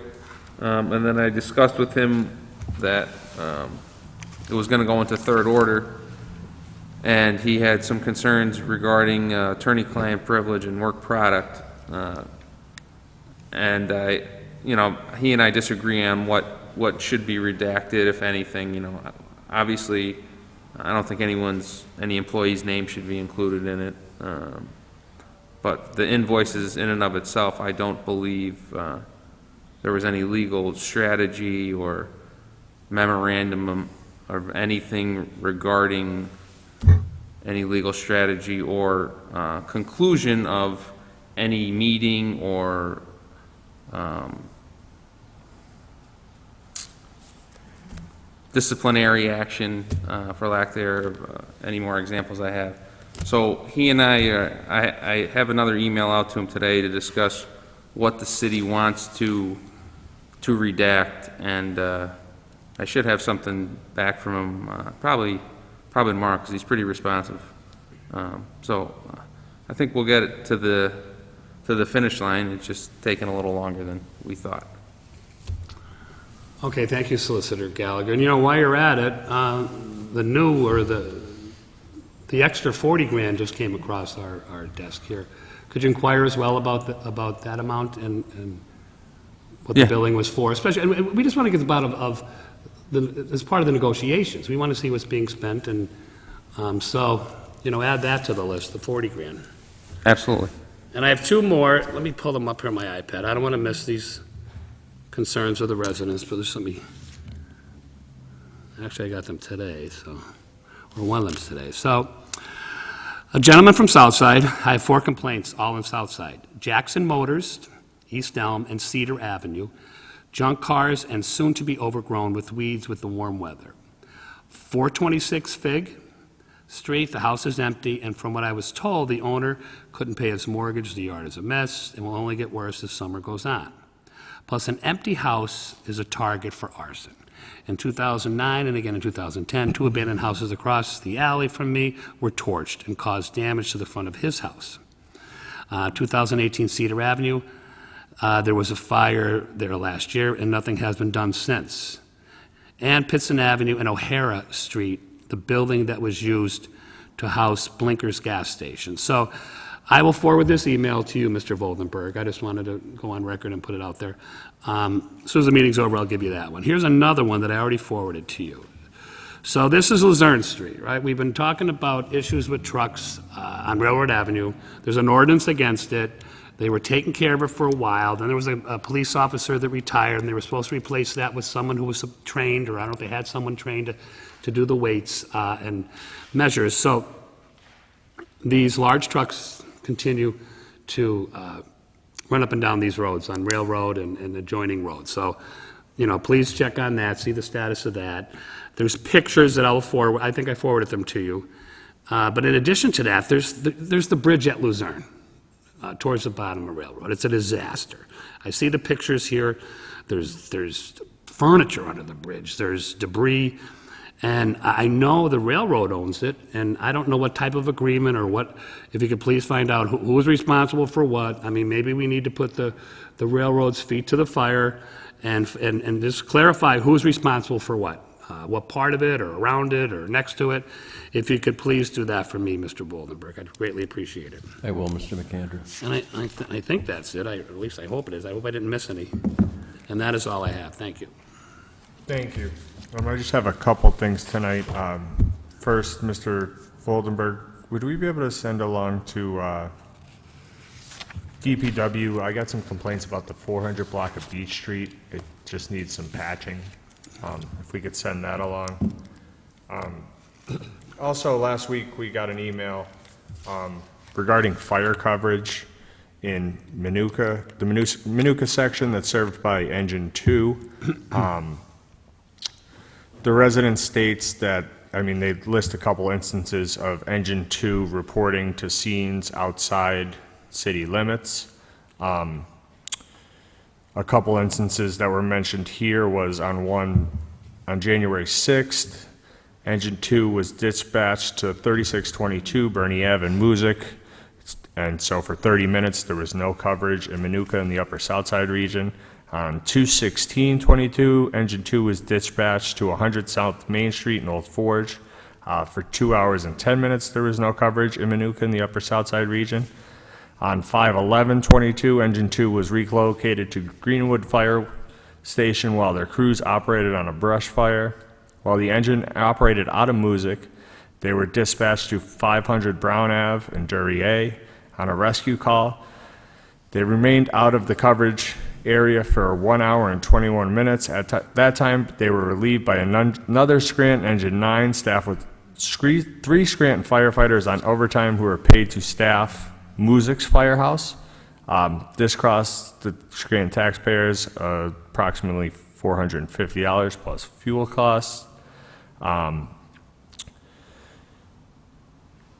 Speaker 14: and then I discussed with him that it was going to go into third order, and he had some concerns regarding attorney-client privilege and work product. And he and I disagree on what should be redacted, if anything. Obviously, I don't think any employee's name should be included in it. But the invoices in and of itself, I don't believe there was any legal strategy or memorandum of anything regarding any legal strategy or conclusion of any meeting or disciplinary action, for lack thereof, any more examples I have. So he and I have another email out to him today to discuss what the city wants to redact, and I should have something back from him probably tomorrow, because he's pretty responsive. So I think we'll get it to the finish line. It's just taking a little longer than we thought.
Speaker 6: Okay, thank you, Solicitor Gallagher. And while you're at it, the extra 40 grand just came across our desk here. Could you inquire as well about that amount and what the billing was for? Especially, and we just want to get the bottom of as part of the negotiations. We want to see what's being spent, and so add that to the list, the 40 grand.
Speaker 14: Absolutely.
Speaker 6: And I have two more. Let me pull them up here on my iPad. I don't want to miss these concerns of the residents, but there's somebody. Actually, I got them today, or one of them's today. So, a gentleman from Southside. I have 4 complaints, all in Southside. Jackson Motors, East Elm, and Cedar Avenue. Junk cars and soon to be overgrown with weeds with the warm weather. 426 Fig Street, the house is empty, and from what I was told, the owner couldn't pay his mortgage, the yard is a mess, and will only get worse as summer goes on. Plus, an empty house is a target for arson. In 2009 and again in 2010, 2 abandoned houses across the alley from me were torched and caused damage to the front of his house. 2018 Cedar Avenue, there was a fire there last year, and nothing has been done since. And Pitson Avenue and O'Hara Street, the building that was used to house Blinker's gas station. So I will forward this email to you, Mr. Voldenberg. I just wanted to go on record and put it out there. As soon as the meeting's over, I'll give you that one. Here's another one that I already forwarded to you. So this is Luzerne Street, right? We've been talking about issues with trucks on Railroad Avenue. There's an ordinance against it. They were taking care of it for a while. Then there was a police officer that retired, and they were supposed to replace that with someone who was trained, or I don't know if they had someone trained to do the weights and measures. So these large trucks continue to run up and down these roads on Railroad and adjoining roads. So, please check on that, see the status of that. There's pictures that I'll forward, I think I forwarded them to you. But in addition to that, there's the bridge at Luzerne, towards the bottom of Railroad. It's a disaster. I see the pictures here. There's furniture under the bridge. There's debris. And I know the railroad owns it, and I don't know what type of agreement or what, if you could please find out who's responsible for what. I mean, maybe we need to put the railroad's feet to the fire and just clarify who's responsible for what part of it or around it or next to it. If you could please do that for me, Mr. Voldenberg, I'd greatly appreciate it.
Speaker 7: I will, Mr. McAndrew.
Speaker 6: And I think that's it. At least I hope it is. I hope I didn't miss any. And that is all I have. Thank you.
Speaker 1: Thank you. I just have a couple things tonight. First, Mr. Voldenberg, would we be able to send along to DPW? I got some complaints about the 400 block of Beach Street. It just needs some patching. If we could send that along. Also, last week we got an email regarding fire coverage in Manuka, the Manuka section that's served by Engine 2. The resident states that, they list a couple instances of Engine 2 reporting to scenes outside city limits. A couple instances that were mentioned here was on January 6th, Engine 2 was dispatched to 3622 Bernie Ave in Music, and so for 30 minutes there was no coverage in Manuka in the Upper South Side region. On 2/16/22, Engine 2 was dispatched to 100 South Main Street in Old Forge. For 2 hours and 10 minutes, there was no coverage in Manuka in the Upper South Side region. On 5/11/22, Engine 2 was relocated to Greenwood Fire Station while their crews operated on a brush fire. While the engine operated out of Music, they were dispatched to 500 Brown Ave in Duryea on a rescue call. They remained out of the coverage area for 1 hour and 21 minutes. At that time, they were relieved by another Scranton Engine 9 staff with 3 Scranton firefighters on overtime who were paid to staff Music's firehouse. This cost the Scranton taxpayers approximately $450 plus fuel costs.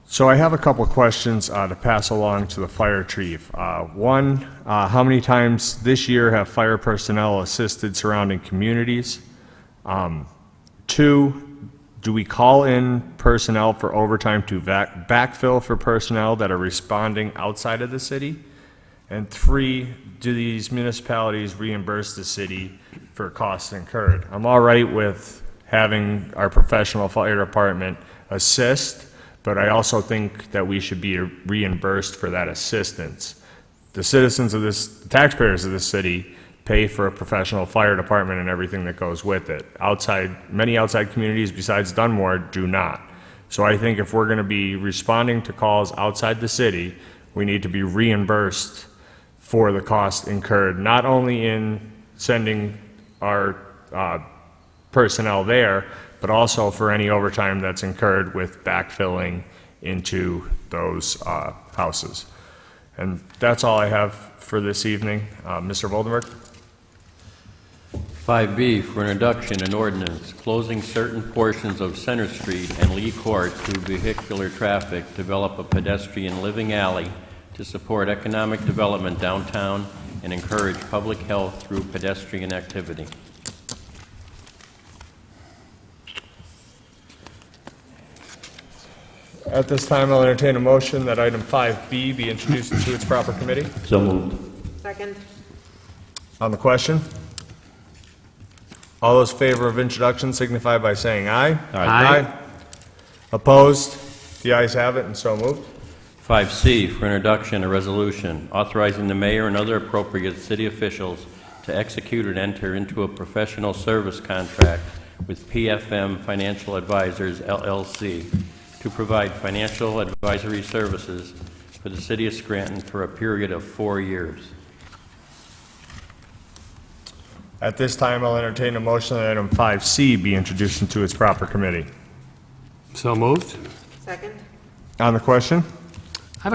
Speaker 1: So I have a couple questions to pass along to the fire chief. One, how many times this year have fire personnel assisted surrounding communities? 2, do we call in personnel for overtime to backfill for personnel that are responding outside of the city? And 3, do these municipalities reimburse the city for costs incurred? I'm all right with having our professional fire department assist, but I also think that we should be reimbursed for that assistance. The citizens of this, the taxpayers of this city pay for a professional fire department and everything that goes with it. Many outside communities besides Dunmore do not. So I think if we're going to be responding to calls outside the city, we need to be reimbursed for the cost incurred, not only in sending our personnel there, but also for any overtime that's incurred with backfilling into those houses. And that's all I have for this evening. Mr. Voldenberg?
Speaker 7: 5B for introduction, an ordinance closing certain portions of Center Street and Lee Court to vehicular traffic, develop a pedestrian living alley to support economic development downtown and encourage public health through pedestrian activity.
Speaker 1: At this time, I'll entertain a motion that item 5B be introduced into its proper committee.
Speaker 3: So moved.
Speaker 4: Second.
Speaker 1: On the question? All those in favor of introduction signify by saying aye.
Speaker 6: Aye.
Speaker 1: Opposed? The ayes have it, and so moved.
Speaker 7: 5C for introduction, a resolution authorizing the mayor and other appropriate city officials to execute and enter into a professional service contract with PFM Financial Advisors, LLC, to provide financial advisory services for the city of Scranton for a period of 4 years.
Speaker 1: At this time, I'll entertain a motion that item 5C be introduced into its proper committee.
Speaker 6: So moved?
Speaker 4: Second.
Speaker 1: On the question?
Speaker 6: I have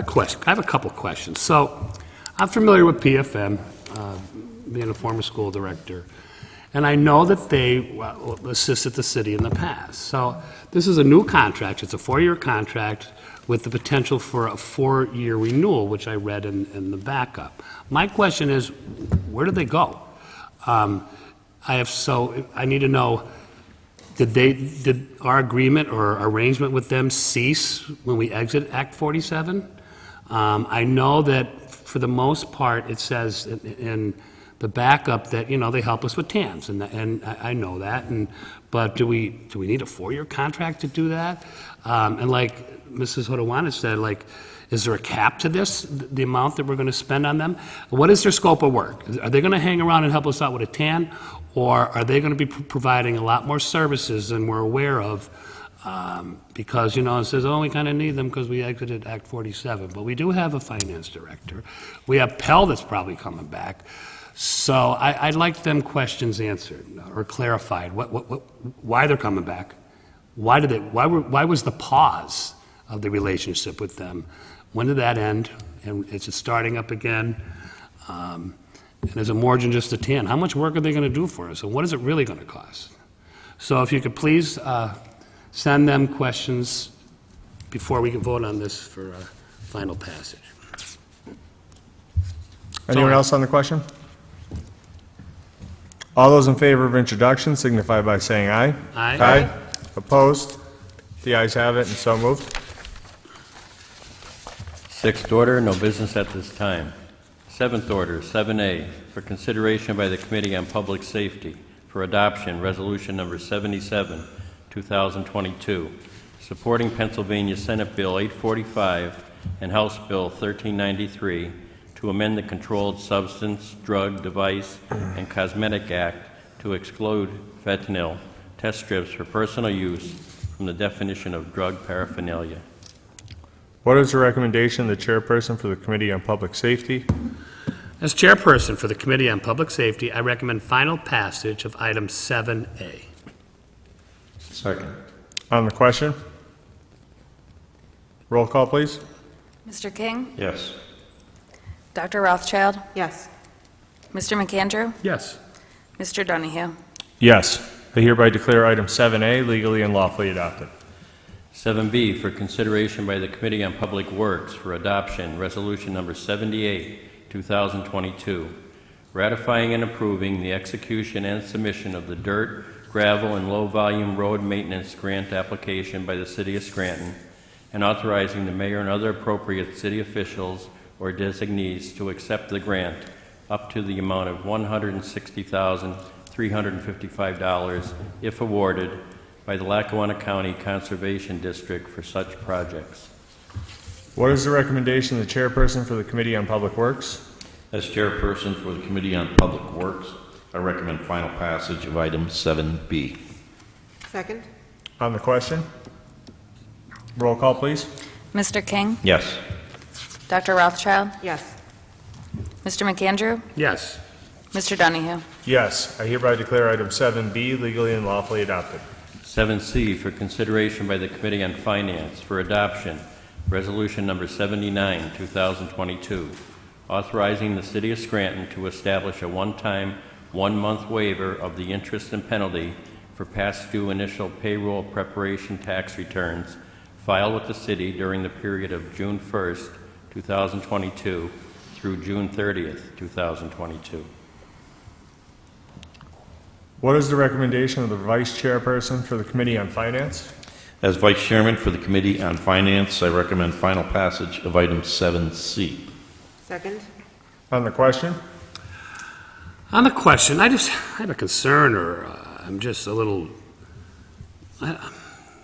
Speaker 6: a couple questions. So, I'm familiar with PFM, being a former school director, and I know that they assisted the city in the past. So, this is a new contract. It's a 4-year contract with the potential for a 4-year renewal, which I read in the backup. My question is, where do they go? I need to know, did our agreement or arrangement with them cease when we exit Act 47? I know that for the most part, it says in the backup that, they help us with TAMs, and I know that, but do we need a 4-year contract to do that? And like Mrs. Hodawana said, is there a cap to this, the amount that we're going to spend on them? What is their scope of work? Are they going to hang around and help us out with a TAN, or are they going to be providing a lot more services than we're aware of? Because, it says, we kind of need them because we exited Act 47. But we do have a finance director. We have Pell that's probably coming back. So I'd like them questions answered or clarified. Why they're coming back? Why was the pause of the relationship with them? When did that end? And is it starting up again? And is it more than just a TAN? How much work are they going to do for us? And what is it really going to cost? So if you could please send them questions before we can vote on this for final passage.
Speaker 1: Anyone else on the question? All those in favor of introduction signify by saying aye.
Speaker 6: Aye.
Speaker 1: Aye. Opposed? The ayes have it, and so moved.
Speaker 7: Sixth order, no business at this time. Seventh order, 7A, for consideration by the Committee on Public Safety for adoption, Resolution Number 77, 2022, supporting Pennsylvania Senate Bill 845 and House Bill 1393 to amend the Controlled Substance, Drug, Device, and Cosmetic Act to exclude fentanyl test strips for personal use from the definition of drug paraphernalia.
Speaker 1: What is the recommendation of the chairperson for the Committee on Public Safety?
Speaker 6: As chairperson for the Committee on Public Safety, I recommend final passage of item 7A.
Speaker 5: Second.
Speaker 1: On the question? Roll call, please.
Speaker 2: Mr. King?
Speaker 3: Yes.
Speaker 2: Dr. Rothchild?
Speaker 4: Yes.
Speaker 2: Mr. McAndrew?
Speaker 6: Yes.
Speaker 2: Mr. Donahue?
Speaker 1: Yes. I hereby declare item 7A legally and lawfully adopted.
Speaker 7: 7B, for consideration by the Committee on Public Works for adoption, Resolution Number 78, 2022, ratifying and approving the execution and submission of the dirt, gravel, and low-volume road maintenance grant application by the City of Scranton, and authorizing the mayor and other appropriate city officials or designees to accept the grant up to the amount of $160,355 if awarded by the Lackawanna County Conservation District for such projects.
Speaker 1: What is the recommendation of the chairperson for the Committee on Public Works?
Speaker 3: As chairperson for the Committee on Public Works, I recommend final passage of item 7B.
Speaker 4: Second?
Speaker 1: On the question? Roll call, please.
Speaker 2: Mr. King?
Speaker 3: Yes.
Speaker 2: Dr. Rothchild?
Speaker 4: Yes.
Speaker 2: Mr. McAndrew?
Speaker 6: Yes.
Speaker 2: Mr. Donahue?
Speaker 1: Yes. I hereby declare item 7B legally and lawfully adopted.
Speaker 7: 7C, for consideration by the Committee on Finance for adoption, Resolution Number 79, 2022, authorizing the City of Scranton to establish a one-time, one-month waiver of the interest and penalty for past due initial payroll preparation tax returns filed with the city during the period of June 1st, 2022 through June 30th, 2022.
Speaker 1: What is the recommendation of the vice chairperson for the Committee on Finance?
Speaker 3: As Vice Chairman for the Committee on Finance, I recommend final passage of item 7C.
Speaker 4: Second?
Speaker 1: On the question?
Speaker 6: On the question, I have a concern, or I'm just a little, I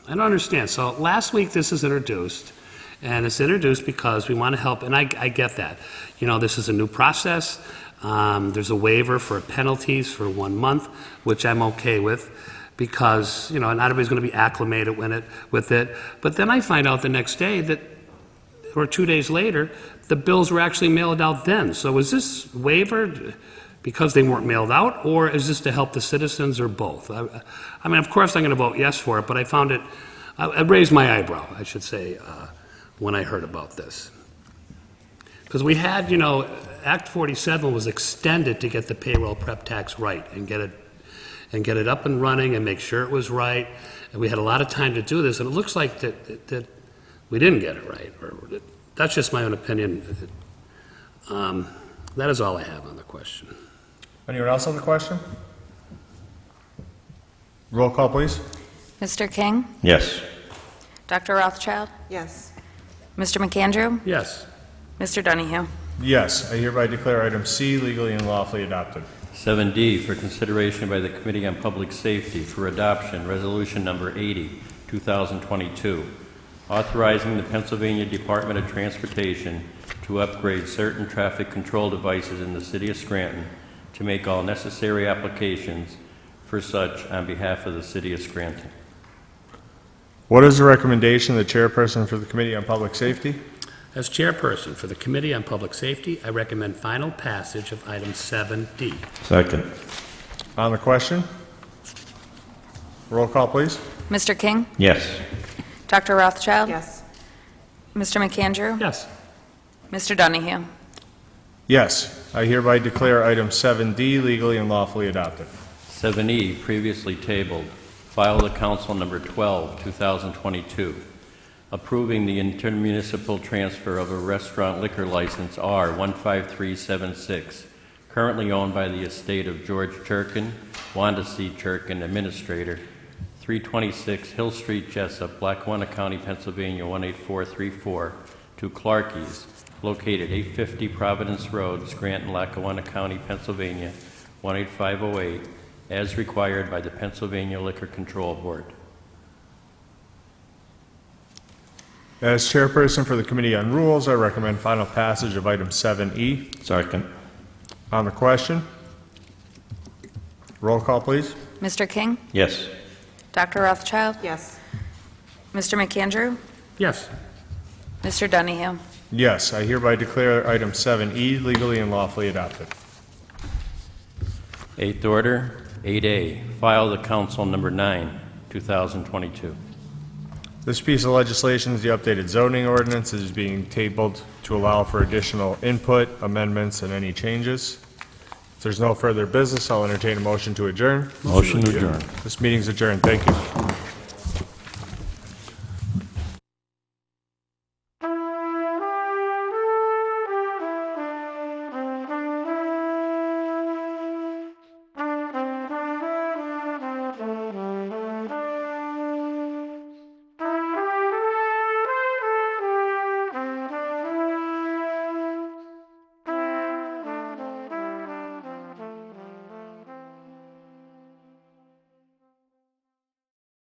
Speaker 6: don't understand. So last week this is introduced, and it's introduced because we want to help, and I get that. This is a new process. There's a waiver for penalties for 1 month, which I'm okay with, because, not everybody's going to be acclimated with it. But then I find out the next day that, or 2 days later, the bills were actually mailed out then. So is this waiver because they weren't mailed out, or is this to help the citizens, or both? I mean, of course I'm going to vote yes for it, but I found it, I raised my eyebrow, I should say, when I heard about this. Because we had, you know, Act 47 was extended to get the payroll prep tax right and get it up and running and make sure it was right. And we had a lot of time to do this, and it looks like that we didn't get it right. That's just my own opinion. That is all I have on the question.
Speaker 1: Anyone else on the question? Roll call, please.
Speaker 2: Mr. King?
Speaker 3: Yes.
Speaker 2: Dr. Rothschild?
Speaker 4: Yes.
Speaker 2: Mr. McAndrew?
Speaker 6: Yes.
Speaker 2: Mr. Donahue?
Speaker 1: Yes, I hereby declare item C legally and lawfully adopted.
Speaker 7: 7D for consideration by the Committee on Public Safety for adoption, Resolution Number 80, 2022, authorizing the Pennsylvania Department of Transportation to upgrade certain traffic control devices in the City of Scranton to make all necessary applications for such on behalf of the City of Scranton.
Speaker 1: What is the recommendation of the chairperson for the Committee on Public Safety?
Speaker 6: As chairperson for the Committee on Public Safety, I recommend final passage of item 7D.
Speaker 3: Second.
Speaker 1: On the question? Roll call, please.
Speaker 2: Mr. King?
Speaker 3: Yes.
Speaker 2: Dr. Rothschild?
Speaker 4: Yes.
Speaker 2: Mr. McAndrew?
Speaker 6: Yes.
Speaker 2: Mr. Donahue?
Speaker 1: Yes, I hereby declare item 7D legally and lawfully adopted.
Speaker 7: 7E, previously tabled, file the Council Number 12, 2022, approving the intermunicipal transfer of a restaurant liquor license R15376, currently owned by the estate of George Churkin, Wanda C. Churkin, Administrator, 326 Hill Street, Jessup, Lackawanna County, Pennsylvania 18434, to Clarkey's, located 850 Providence Road, Scranton, Lackawanna County, Pennsylvania 18508, as required by the Pennsylvania Liquor Control Board.
Speaker 1: As chairperson for the Committee on Rules, I recommend final passage of item 7E.
Speaker 3: Second.
Speaker 1: On the question? Roll call, please.
Speaker 2: Mr. King?
Speaker 3: Yes.
Speaker 2: Dr. Rothschild?
Speaker 4: Yes.
Speaker 2: Mr. McAndrew?
Speaker 6: Yes.
Speaker 2: Mr. Donahue?
Speaker 1: Yes, I hereby declare item 7E legally and lawfully adopted.
Speaker 7: 8th order, 8A, file the Council Number 9, 2022.
Speaker 1: This piece of legislation is the updated zoning ordinance. It is being tabled to allow for additional input, amendments, and any changes. If there's no further business, I'll entertain a motion to adjourn.
Speaker 3: Motion to adjourn.
Speaker 1: This meeting's adjourned. Thank you.